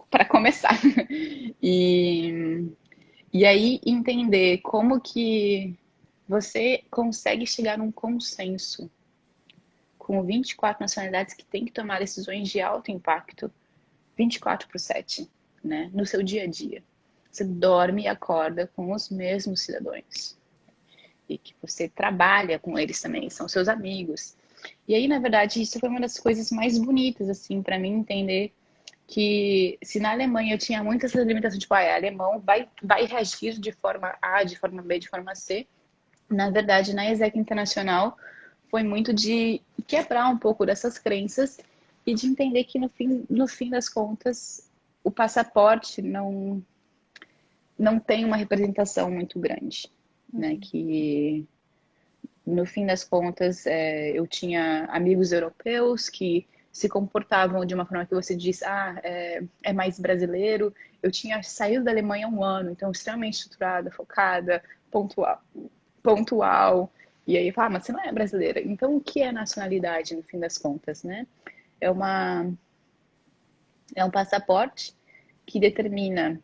Para começar. E aí entender como que você consegue chegar num consenso com 24 nacionalidades que têm que tomar decisões de alto impacto 24/7, né? No seu dia a dia. Você dorme e acorda com os mesmos cidadãos. E que você trabalha com eles também, são seus amigos. E aí, na verdade, isso foi uma das coisas mais bonitas, assim, para mim entender que se na Alemanha eu tinha muitas limitações, tipo, alemão vai reagir de forma A, de forma B, de forma C. Na verdade, na ESEC Internacional, foi muito de quebrar um pouco dessas crenças e de entender que no fim das contas, o passaporte não tem uma representação muito grande, né? Que no fim das contas, eu tinha amigos europeus que se comportavam de uma forma que você diz, é mais brasileiro. Eu tinha saído da Alemanha há um ano, então extremamente estruturada, focada, pontual. E aí, mas você não é brasileira. Então, o que é nacionalidade, no fim das contas, né? É um passaporte que determina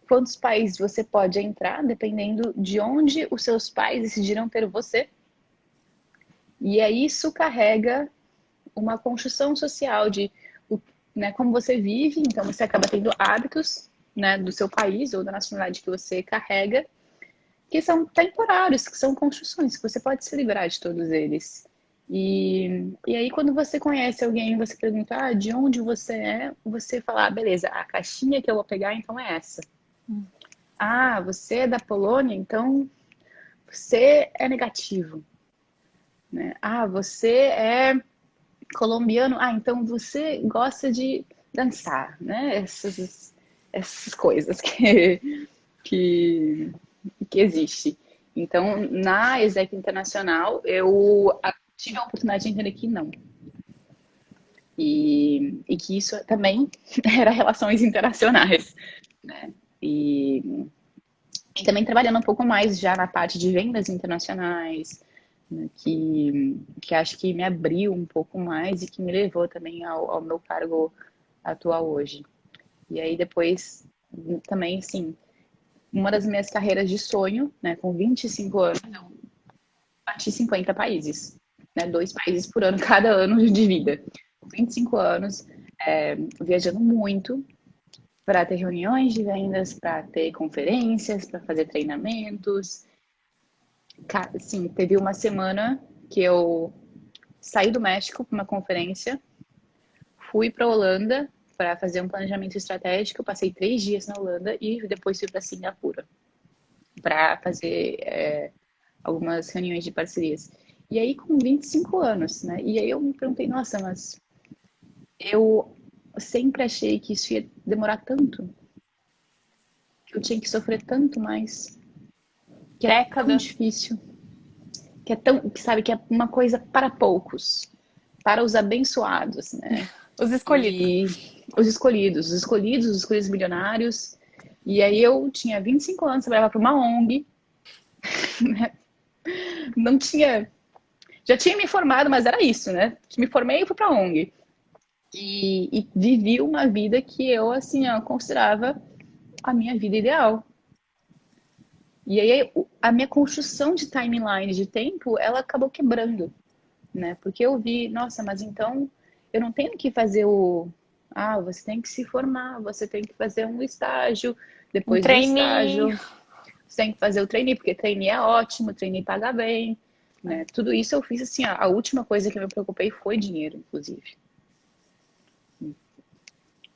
quantos países você pode entrar, dependendo de onde os seus pais decidiram ter você. E aí isso carrega uma construção social de, né, como você vive, então você acaba tendo hábitos, né, do seu país ou da nacionalidade que você carrega, que são temporários, que são construções, que você pode se livrar de todos eles. E aí quando você conhece alguém, você pergunta, de onde você é, você fala, beleza, a caixinha que eu vou pegar então é essa. Você é da Polônia, então você é negativo. Né? Você é colombiano, então você gosta de dançar, né? Essas coisas que existe. Então, na ESEC Internacional, eu tive a oportunidade de entender que não. E que isso também era relações internacionais, né? E também trabalhando um pouco mais já na parte de vendas internacionais, né, que acho que me abriu um pouco mais e que me levou também ao meu cargo atual hoje. E aí depois também, sim, uma das minhas carreiras de sonho, né, com 25 anos, eu bati 50 países, né, 2 países por ano, cada ano de vida. 25 anos, viajando muito, para ter reuniões de vendas, para ter conferências, para fazer treinamentos. Sim, teve uma semana que eu saí do México para uma conferência, fui para Holanda para fazer um planejamento estratégico, passei 3 dias na Holanda e depois fui para Singapura para fazer algumas reuniões de parcerias. E aí com 25 anos, né? E aí eu me perguntei, nossa, mas eu sempre achei que isso ia demorar tanto, que eu tinha que sofrer tanto mais, que é tão Décadas. difícil, que é tão, sabe, que é uma coisa para poucos, para os abençoados, né? Os escolhidos. E os escolhidos milionários. E aí eu tinha 25 anos, trabalhava para uma ONG, né? Não tinha. Já tinha me formado, mas era isso, né? Me formei e fui para a ONG. E vivi uma vida que eu, assim, ó, considerava a minha vida ideal. E aí a minha construção de timeline de tempo, ela acabou quebrando, né? Porque eu vi, nossa, mas então eu não tenho que fazer você tem que se formar, você tem que fazer um estágio, Um depois do trainee. estágio, você tem que fazer o trainee, porque trainee é ótimo, trainee paga bem, né? Tudo isso eu fiz assim, a última coisa que eu me preocupei foi dinheiro, inclusive.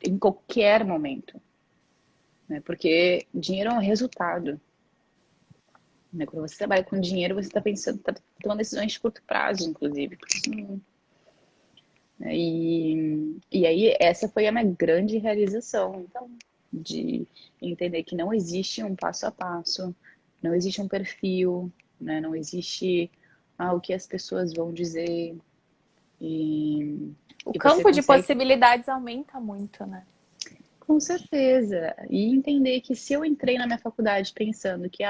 Em qualquer momento, né? Porque dinheiro é um resultado, né? Quando você trabalha com dinheiro, você está pensando, está tomando decisões de curto prazo, inclusive. Porque isso não, né? E aí, essa foi a minha grande realização, então, de entender que não existe um passo a passo, não existe um perfil, né? Não existe o que as pessoas vão dizer, e, O e você campo de consegue, possibilidades aumenta muito, né? com certeza, e entender que se eu entrei na minha faculdade pensando que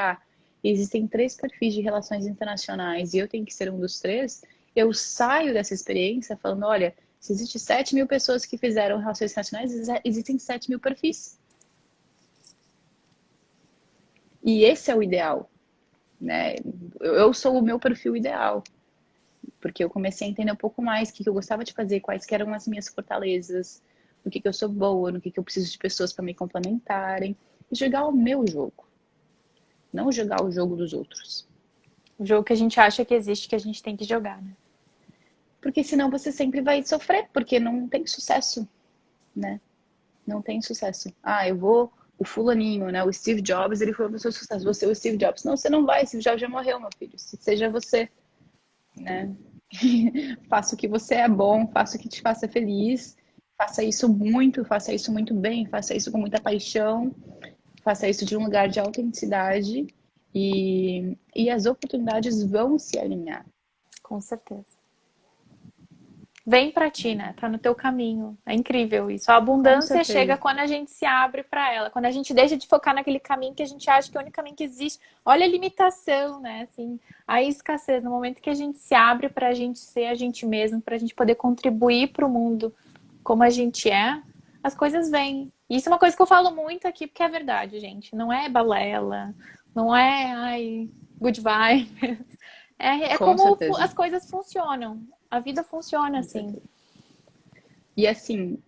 existem 3 perfis de relações internacionais e eu tenho que ser um dos 3, eu saio dessa experiência falando, olha, se existe 7.000 pessoas que fizeram relações internacionais, existem 7.000 perfis. E esse é o ideal, né? Eu sou o meu perfil ideal, porque eu comecei a entender um pouco mais o que eu gostava de fazer, quais que eram as minhas fortalezas, no que eu sou boa, no que eu preciso de pessoas para me complementarem, e jogar o meu jogo, não jogar o jogo dos outros. O jogo que a gente acha que existe, que a gente tem que jogar, né? Porque senão você sempre vai sofrer, porque não tem sucesso, né? Não tem sucesso. Eu vou. O fulaninho, né? O Steve Jobs, ele foi o seu sucesso. Você é o Steve Jobs. Não, você não vai. Steve Jobs já morreu, meu filho. Seja você, né? Faça o que você é bom, faça o que te faça feliz. Faça isso muito bem, faça isso com muita paixão, faça isso de um lugar de autenticidade e as oportunidades vão se alinhar. Com certeza. Vem pra ti, né? Tá no teu caminho. É incrível isso. A Com abundância chega certeza. quando a gente se abre pra ela. Quando a gente deixa de focar naquele caminho que a gente acha que é o único caminho que existe. Olha a limitação, né? Assim, a escassez. No momento que a gente se abre pra gente ser a gente mesmo, pra gente poder contribuir pro mundo como a gente é, as coisas vêm. E isso é uma coisa que eu falo muito aqui, porque é verdade, gente. Não é balela, não é, good vibe. É Com como certeza. as coisas funcionam. A vida funciona Com assim. certeza. E assim,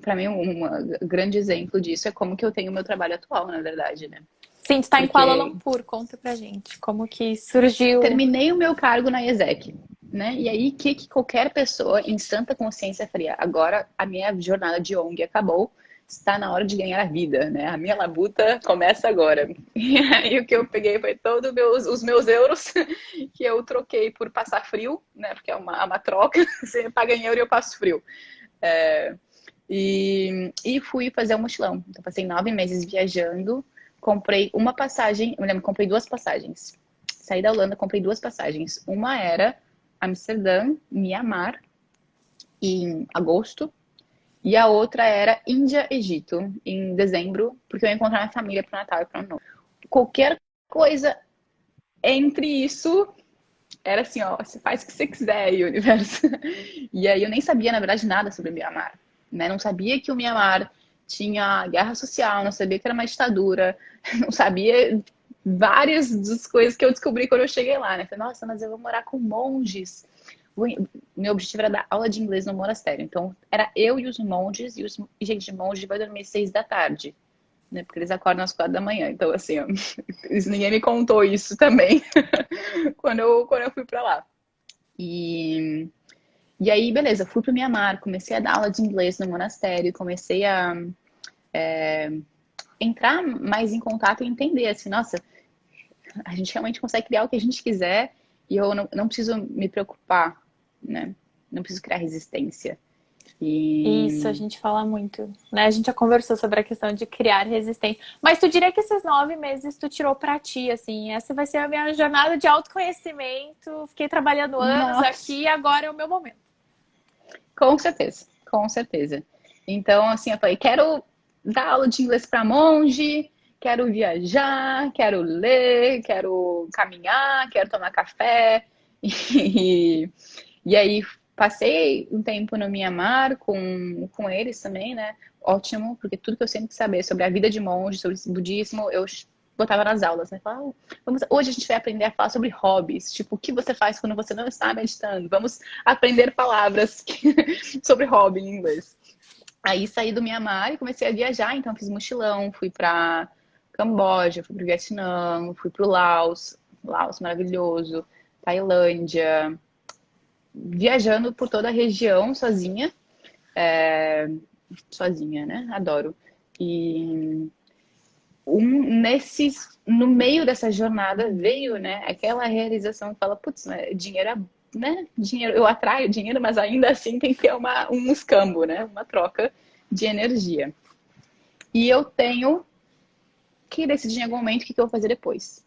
para mim, um grande exemplo disso é como que eu tenho o meu trabalho atual, na verdade, né? Sim, tu tá em Kuala Porque Lumpur, conta pra gente como que surgiu. terminei o meu cargo na IESEC, né? E aí, que qualquer pessoa em santa consciência faria? Agora a minha jornada de ONG acabou, está na hora de ganhar a vida, né? A minha labuta começa agora. E aí o que eu peguei foi todos os meus euros que eu troquei por passar frio, né? Porque é uma troca, você paga em euro e eu passo frio. E fui fazer um mochilão. Então, passei 9 meses viajando. Comprei uma passagem, eu lembro, comprei 2 passagens. Saí da Holanda, comprei 2 passagens. Uma era Amsterdã, Mianmar, em agosto. E a outra era Índia, Egito, em dezembro, porque eu ia encontrar minha família para o Natal e para o Ano Novo. Qualquer coisa entre isso era assim, ó, você faz o que você quiser aí, universo. E aí eu nem sabia, na verdade, nada sobre o Mianmar, né? Não sabia que o Mianmar tinha guerra social, não sabia que era uma ditadura, não sabia várias das coisas que eu descobri quando eu cheguei lá, né? Falei, nossa, mas eu vou morar com monges. Meu objetivo era dar aula de inglês no monastério. Então, era eu e os monges, gente, monge vai dormir 6 da tarde, né? Porque eles acordam às 4 da manhã. Então, assim, ó, ninguém me contou isso também quando eu fui pra lá. E aí, beleza, fui pro Mianmar, comecei a dar aula de inglês no monastério, comecei a entrar mais em contato e entender, assim, nossa, a gente realmente consegue criar o que a gente quiser e eu não preciso me preocupar, né? Não preciso criar resistência. Isso, a E gente fala muito, né? A gente já conversou sobre a questão de criar resistência. Mas tu diria que esses 9 meses tu tirou pra ti, assim, essa vai ser a minha jornada de autoconhecimento. Fiquei trabalhando anos nossa, aqui e agora é o meu momento. Com certeza, com certeza. Então, assim, eu falei, quero dar aula de inglês para monge, quero viajar, quero ler, quero caminhar, quero tomar café. E, e aí passei um tempo no Mianmar com eles também, né? Ótimo, porque tudo que eu sempre quis saber sobre a vida de monge, sobre o budismo, eu botava nas aulas, né? Falava, hoje a gente vai aprender a falar sobre hobbies, tipo, o que você faz quando você não está meditando? Vamos aprender palavras sobre hobby em inglês. Aí saí do Mianmar e comecei a viajar, então fiz mochilão, fui para Camboja, fui para o Vietnã, fui para o Laos, Laos maravilhoso, Tailândia, viajando por toda a região sozinha, sozinha, né? Adoro. E no meio dessa jornada veio, né, aquela realização que fala, putz, dinheiro, né? Dinheiro, eu atraio dinheiro, mas ainda assim tem que ter um escambo, né? Uma troca de energia. E eu tenho que decidir em algum momento o que eu vou fazer depois.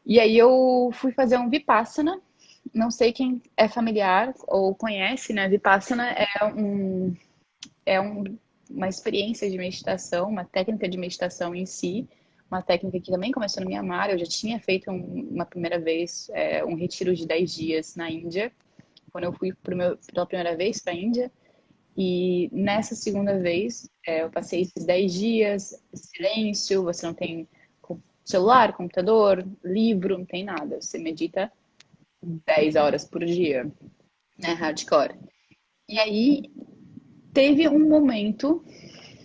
E aí eu fui fazer um Vipassana. Não sei quem é familiar ou conhece, né? Vipassana uma experiência de meditação, uma técnica de meditação em si, uma técnica que também começou no Myanmar. Eu já tinha feito uma primeira vez um retiro de 10 dias na Índia, quando eu fui pela primeira vez para a Índia. E nessa segunda vez, eu passei esses 10 dias, silêncio, você não tem celular, computador, livro, não tem nada. Você medita 10 horas por dia, né? Hardcore. E aí, teve um momento,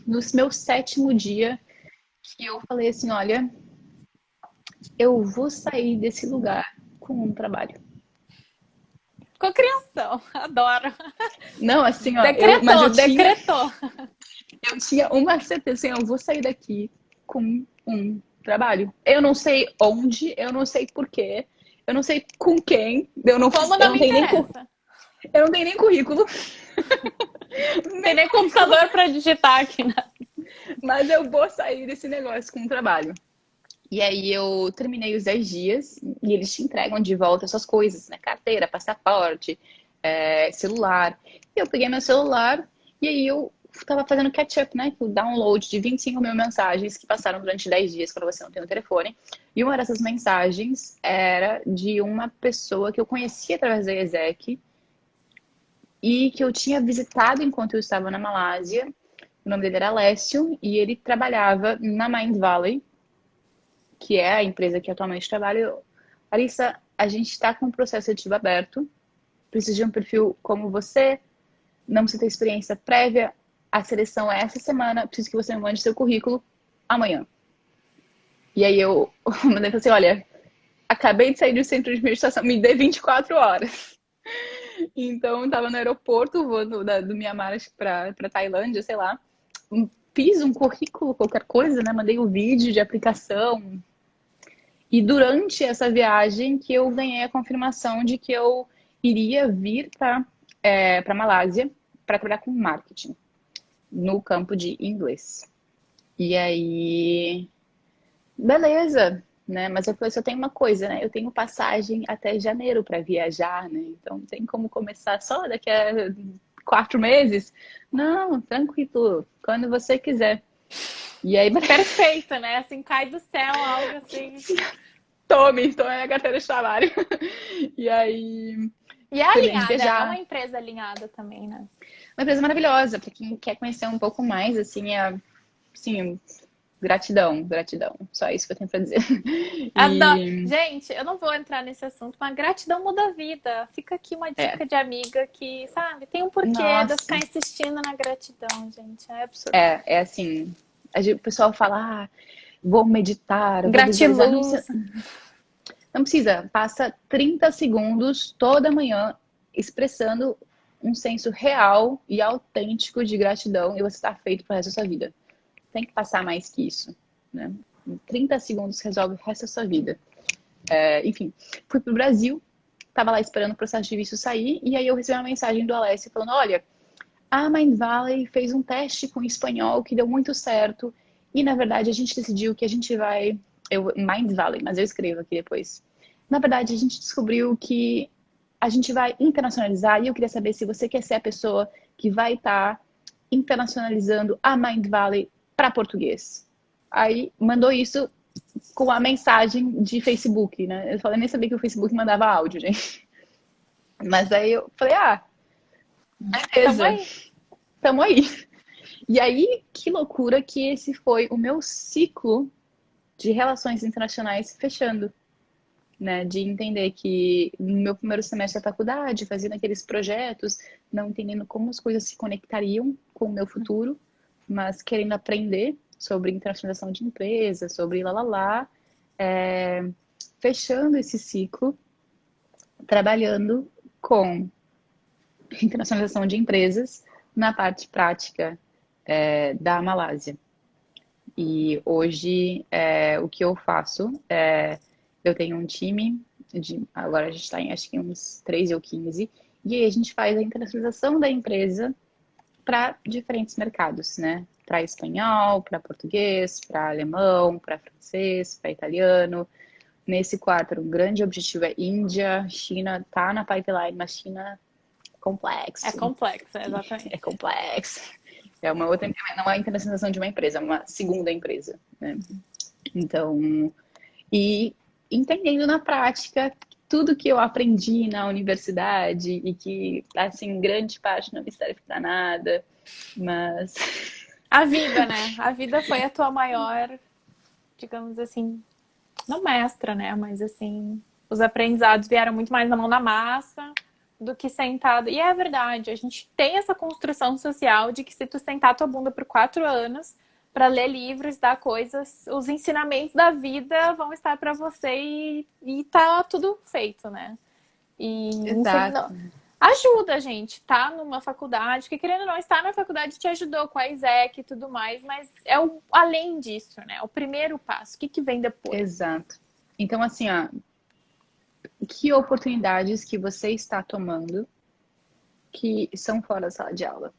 no meu 7º dia, que eu falei assim, olha, eu vou sair desse lugar com um trabalho. Cocriação, adoro. Não, assim, ó, Decretou. Eu tinha uma certeza, assim, eu vou sair daqui com um trabalho. Eu não sei onde, eu não sei porquê, eu não sei com quem, Como não me interessa. Eu não tenho nem currículo. Não tem nem computador para digitar aqui, né? Mas eu vou sair desse negócio com um trabalho. E aí eu terminei os 10 dias e eles te entregam de volta essas coisas, né? Carteira, passaporte, celular. E eu peguei meu celular e aí eu tava fazendo catch-up, né? O download de 25 mil mensagens que passaram durante 10 dias quando você não tem o telefone. E uma dessas mensagens era de uma pessoa que eu conhecia através da ESEC e que eu tinha visitado enquanto eu estava na Malásia. O nome dele era Alessio e ele trabalhava na Mind Valley, que é a empresa que atualmente trabalho. Larissa, a gente está com um processo seletivo aberto, precisa de um perfil como você, não precisa ter experiência prévia, a seleção é essa semana, preciso que você me mande seu currículo amanhã. E aí eu mandei assim, olha, acabei de sair do centro de meditação, me dê 24 horas. Então, eu tava no aeroporto, vou do Myanmar para Tailândia, sei lá. Fiz um currículo, qualquer coisa, né? Mandei o vídeo de aplicação. E durante essa viagem que eu ganhei a confirmação de que eu iria vir para Malásia para trabalhar com marketing no campo de inglês. E aí, beleza, né? Mas eu falei, só tem uma coisa, né? Eu tenho passagem até janeiro para viajar, né? Então tem como começar só daqui a 4 meses? Não, tranquilo, quando você quiser. E aí, perfeito, né? Assim, cai do céu algo assim. Tome a carteira de trabalho. E aí. E é alinhada, é uma empresa alinhada também, né? Uma empresa maravilhosa, para quem quer conhecer um pouco mais, assim, assim, gratidão, gratidão. Só isso que eu tenho pra dizer. Gente, eu não vou entrar nesse assunto, mas gratidão muda a vida. Fica aqui uma dica de amiga que, sabe, tem um porquê de eu ficar insistindo na gratidão, gente. É absurdo. É assim, o pessoal fala, vou meditar, gratiluz. Não precisa, passa 30 segundos toda manhã expressando um senso real e autêntico de gratidão e você está feito pro resto da sua vida. Tem que passar mais que isso, né? Em 30 segundos resolve o resto da sua vida. Enfim, fui pro Brasil, tava lá esperando o processo de visto sair e aí eu recebi uma mensagem do Alessio falando, olha, a Mind Valley fez um teste com espanhol que deu muito certo e na verdade a gente decidiu que a gente Mind Valley, mas eu escrevo aqui depois. Na verdade a gente descobriu que a gente vai internacionalizar e eu queria saber se você quer ser a pessoa que vai estar internacionalizando a Mind Valley para português. Aí mandou isso com a mensagem de Facebook, né? Eu falei, nem sabia que o Facebook mandava áudio, gente. Mas aí eu falei, Tamo beleza, aí. tamo aí. E aí, que loucura que esse foi o meu ciclo de relações internacionais fechando, né? De entender que no meu primeiro semestre da faculdade, fazendo aqueles projetos, não entendendo como as coisas se conectariam com o meu futuro, mas querendo aprender sobre internacionalização de empresas, sobre lá, fechando esse ciclo, trabalhando com internacionalização de empresas na parte prática da Malásia. E hoje, o que eu faço eu tenho um time, agora a gente está em acho que uns 13 ou 15, e aí a gente faz a internacionalização da empresa para diferentes mercados, né? Para espanhol, para português, para alemão, para francês, para italiano. Nesse quadro, um grande objetivo é Índia, China, tá na pipeline, mas China é É complexo. complexo, É exatamente. complexo. É uma outra, não é a internacionalização de uma empresa, é uma segunda empresa, né? Então, e entendendo na prática tudo que eu aprendi na universidade e que, assim, grande parte não me serve para nada, mas A vida, né? A vida foi a tua maior, digamos assim, não mestra, né? Mas assim, os aprendizados vieram muito mais na mão da massa do que sentado. E é verdade, a gente tem essa construção social de que se tu sentar tua bunda por 4 anos para ler livros, dar coisas, os ensinamentos da vida vão estar para você e tá tudo feito, né? E exato, ajuda a gente, tá numa faculdade, porque querendo ou não, estar na faculdade te ajudou com a ISEC e tudo mais, mas é o além disso, né? O primeiro passo. O que, que vem depois? exato. Então, assim, ó, que oportunidades que você está tomando que são fora da sala de aula?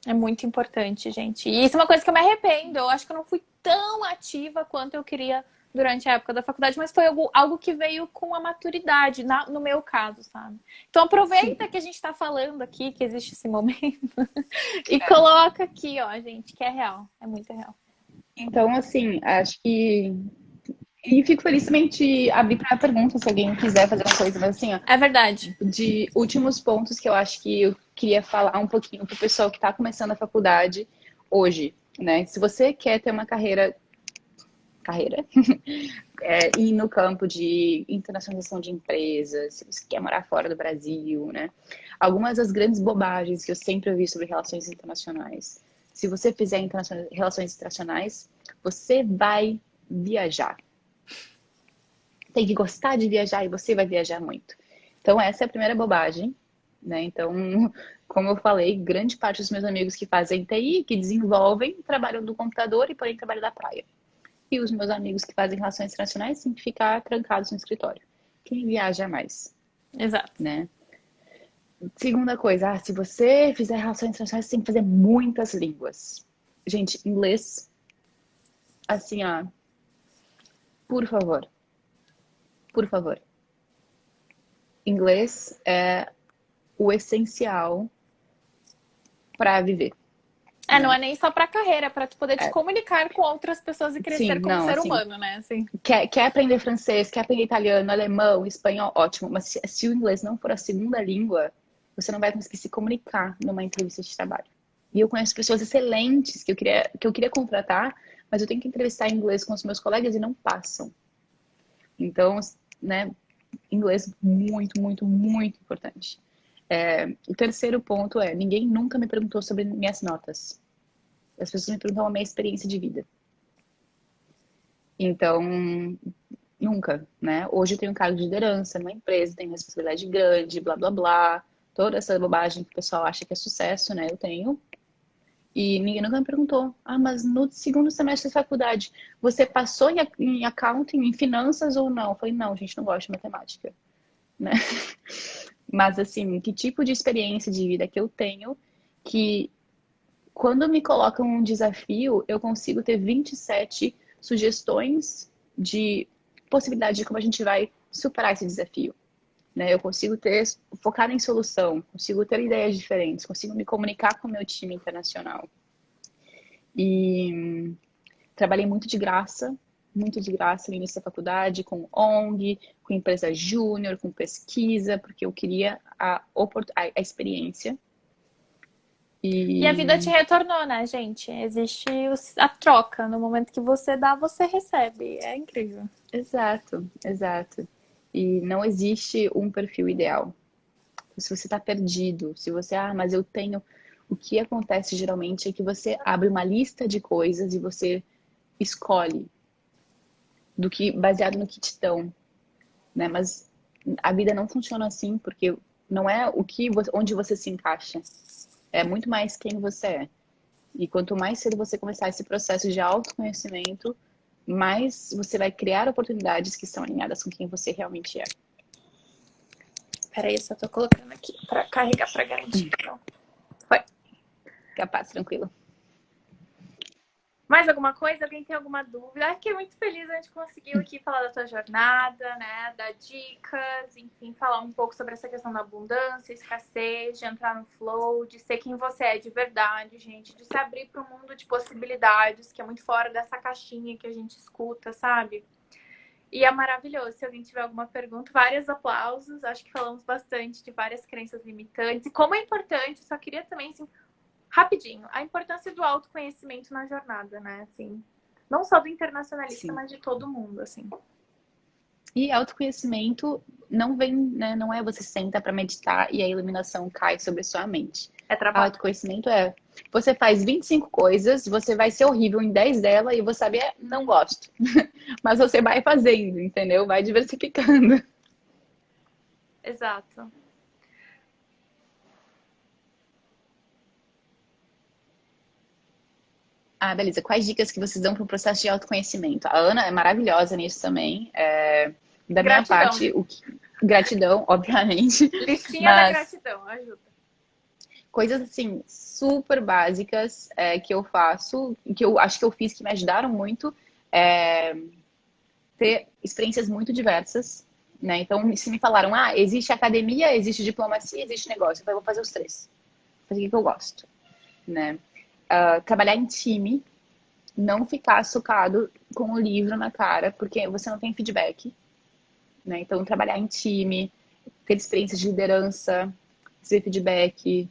É muito importante, gente. E isso é uma coisa que eu me arrependo. Eu acho que eu não fui tão ativa quanto eu queria durante a época da faculdade, mas foi algo que veio com a maturidade, no meu caso, sabe? Então aproveita Sim. que a gente tá falando aqui, que existe esse momento, e coloca aqui, ó, gente, que é real. É muito real. Então, assim, acho que. E fico feliz também de abrir para perguntas se alguém quiser fazer uma coisa, mas assim, ó, É verdade. de últimos pontos que eu acho que eu queria falar um pouquinho para o pessoal que está começando a faculdade hoje, né? Se você quer ter uma carreira e no campo de internacionalização de empresas, se você quer morar fora do Brasil, né? Algumas das grandes bobagens que eu sempre ouvi sobre relações internacionais. Se você fizer relações internacionais, você vai viajar. Tem que gostar de viajar e você vai viajar muito. Então, essa é a primeira bobagem, né? Então, como eu falei, grande parte dos meus amigos que fazem TI, que desenvolvem, trabalham do computador e podem trabalhar da praia. E os meus amigos que fazem relações internacionais têm que ficar trancados no escritório. Quem viaja mais, Exato. né? Segunda coisa, se você fizer relações internacionais, você tem que fazer muitas línguas. Gente, inglês, assim, ó, por favor, por favor. Inglês é o essencial para viver, Não né? é nem só pra carreira, é pra tu poder te comunicar com outras pessoas e Sim, crescer como não, ser assim, humano, né? Assim. quer aprender francês, quer aprender italiano, alemão, espanhol, ótimo, mas se o inglês não for a segunda língua, você não vai conseguir se comunicar numa entrevista de trabalho. E eu conheço pessoas excelentes que eu queria contratar, mas eu tenho que entrevistar em inglês com os meus colegas e não passam. Então, né, inglês muito, muito, muito importante. O terceiro ponto é, ninguém nunca me perguntou sobre minhas notas. As pessoas me perguntam a minha experiência de vida. Então, nunca, né? Hoje eu tenho um cargo de liderança numa empresa, tenho responsabilidade grande, blá, blá, blá. Toda essa bobagem que o pessoal acha que é sucesso, né? Eu tenho. E ninguém nunca me perguntou. Ah, mas no segundo semestre da faculdade, você passou em accounting, em finanças ou não? Eu falei, não, gente, não gosto de matemática, né? Mas, assim, que tipo de experiência de vida que eu tenho que quando me colocam um desafio, eu consigo ter 27 sugestões de possibilidade de como a gente vai superar esse desafio. né? Eu consigo focar em solução, consigo ter ideias diferentes, consigo me comunicar com o meu time internacional. E trabalhei muito de graça no início da faculdade, com ONG, com empresa júnior, com pesquisa, porque eu queria a experiência. E a vida E te retornou, né, gente? Existe a troca. No momento que você dá, você recebe. É incrível. exato, exato. E não existe um perfil ideal. Se você está perdido, se você, mas eu tenho. O que acontece geralmente é que você abre uma lista de coisas e você escolhe baseado no que te dão, né? Mas a vida não funciona assim, porque não é onde você se encaixa, é muito mais quem você é. E quanto mais cedo você começar esse processo de autoconhecimento, mais você vai criar oportunidades que são alinhadas com quem você realmente é. Peraí, eu só tô colocando aqui pra carregar pra garantir. Pronto. Foi. Capaz, tranquilo. Mais alguma coisa? Alguém tem alguma dúvida? Fiquei muito feliz, a gente conseguiu aqui falar da tua jornada, né? Dar dicas, enfim, falar um pouco sobre essa questão da abundância, escassez, de entrar no flow, de ser quem você é de verdade, gente, de se abrir para um mundo de possibilidades, que é muito fora dessa caixinha que a gente escuta, sabe? E é maravilhoso. Se alguém tiver alguma pergunta, vários aplausos. Acho que falamos bastante de várias crenças limitantes. E como é importante, só queria também, assim, rapidinho, a importância do autoconhecimento na jornada, né? Assim, não só do internacionalista, Sim. mas de todo mundo, assim. E autoconhecimento não vem, né? Não é você senta para meditar e a iluminação cai sobre a sua mente. É trabalho. Autoconhecimento é você faz 25 coisas, você vai ser horrível em 10 delas e você sabe, não gosto. Mas você vai fazendo, entendeu? Vai diversificando. Exato. Ah, beleza. Quais dicas que vocês dão para o processo de autoconhecimento? A Ana é maravilhosa nisso também. Da minha Gratidão, parte, gente. gratidão, obviamente, Listinha da mas gratidão, ajuda. coisas assim super básicas que eu faço, que eu acho que eu fiz que me ajudaram muito, é ter experiências muito diversas, né? Então, se me falaram, existe academia, existe diplomacia, existe negócio, então eu vou fazer os três. Fazer o que eu gosto, né? Trabalhar em time, não ficar socado com o livro na cara, porque você não tem feedback, né? Então, trabalhar em time, ter experiências de liderança, receber feedback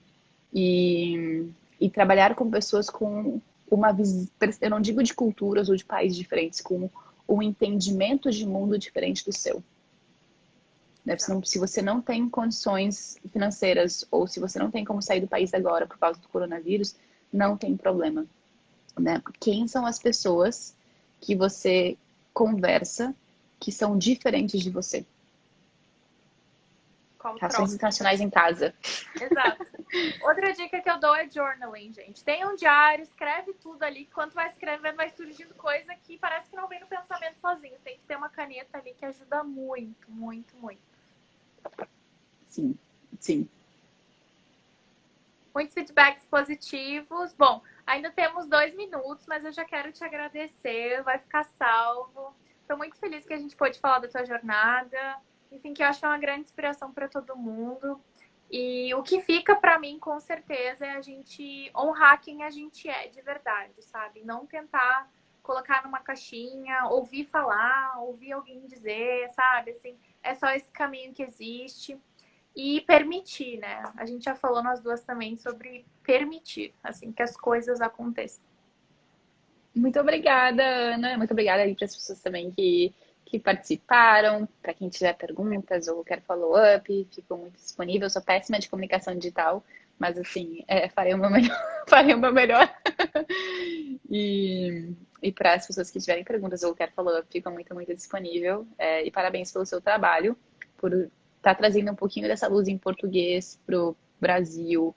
e trabalhar com pessoas com uma visão, eu não digo de culturas ou de países diferentes, com um entendimento de mundo diferente do seu. Né? Se você não tem condições financeiras ou se você não tem como sair do país agora por causa do coronavírus, não tem problema. Né? Quem são as pessoas que você conversa que são diferentes de você? Qual Relações troca? internacionais em casa. Exato. Outra dica que eu dou é journaling, gente. Tem um diário, escreve tudo ali. Quando vai escrevendo, vai surgindo coisa que parece que não vem no pensamento sozinho. Tem que ter uma caneta ali que ajuda muito, muito, muito. Sim, sim. Muitos feedbacks positivos. Bom, ainda temos 2 minutos, mas eu já quero te agradecer. Vai ficar salvo. Estou muito feliz que a gente pôde falar da tua jornada. Enfim, que eu acho que é uma grande inspiração para todo mundo. E o que fica para mim, com certeza, é a gente honrar quem a gente é de verdade, sabe? Não tentar colocar numa caixinha, ouvir falar, ouvir alguém dizer, sabe? Assim, é só esse caminho que existe. E permitir, né? A gente já falou nós duas também sobre permitir, assim, que as coisas aconteçam. Muito obrigada, Ana. Muito obrigada aí para as pessoas também que participaram. Para quem tiver perguntas ou quer follow-up, fico muito disponível. Eu sou péssima de comunicação digital, mas assim, farei o meu melhor. Farei o meu melhor. E para as pessoas que tiverem perguntas ou quer follow-up, fico muito, muito disponível. E parabéns pelo seu trabalho, por estar trazendo um pouquinho dessa luz em português para o Brasil,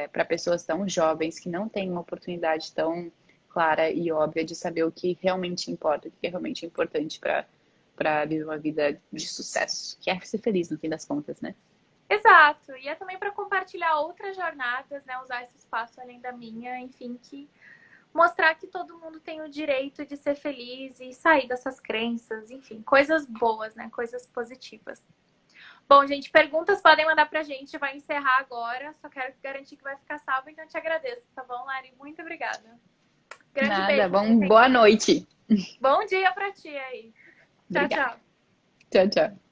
para pessoas tão jovens que não têm uma oportunidade tão clara e óbvia de saber o que realmente importa, o que é realmente importante para viver uma vida de sucesso, que é ser feliz no fim das contas, né? Exato. E é também para compartilhar outras jornadas, né? Usar esse espaço além da minha, enfim, que mostrar que todo mundo tem o direito de ser feliz e sair dessas crenças, enfim, coisas boas, né? Coisas positivas. Bom, gente, perguntas podem mandar pra gente, vai encerrar agora. Só quero garantir que vai ficar salvo, então eu te agradeço, tá bom, Lari? Muito obrigada. Grande Nada, beijo. bom, boa noite. Bom dia pra ti aí. Tchau, Obrigada. tchau. Tchau, tchau.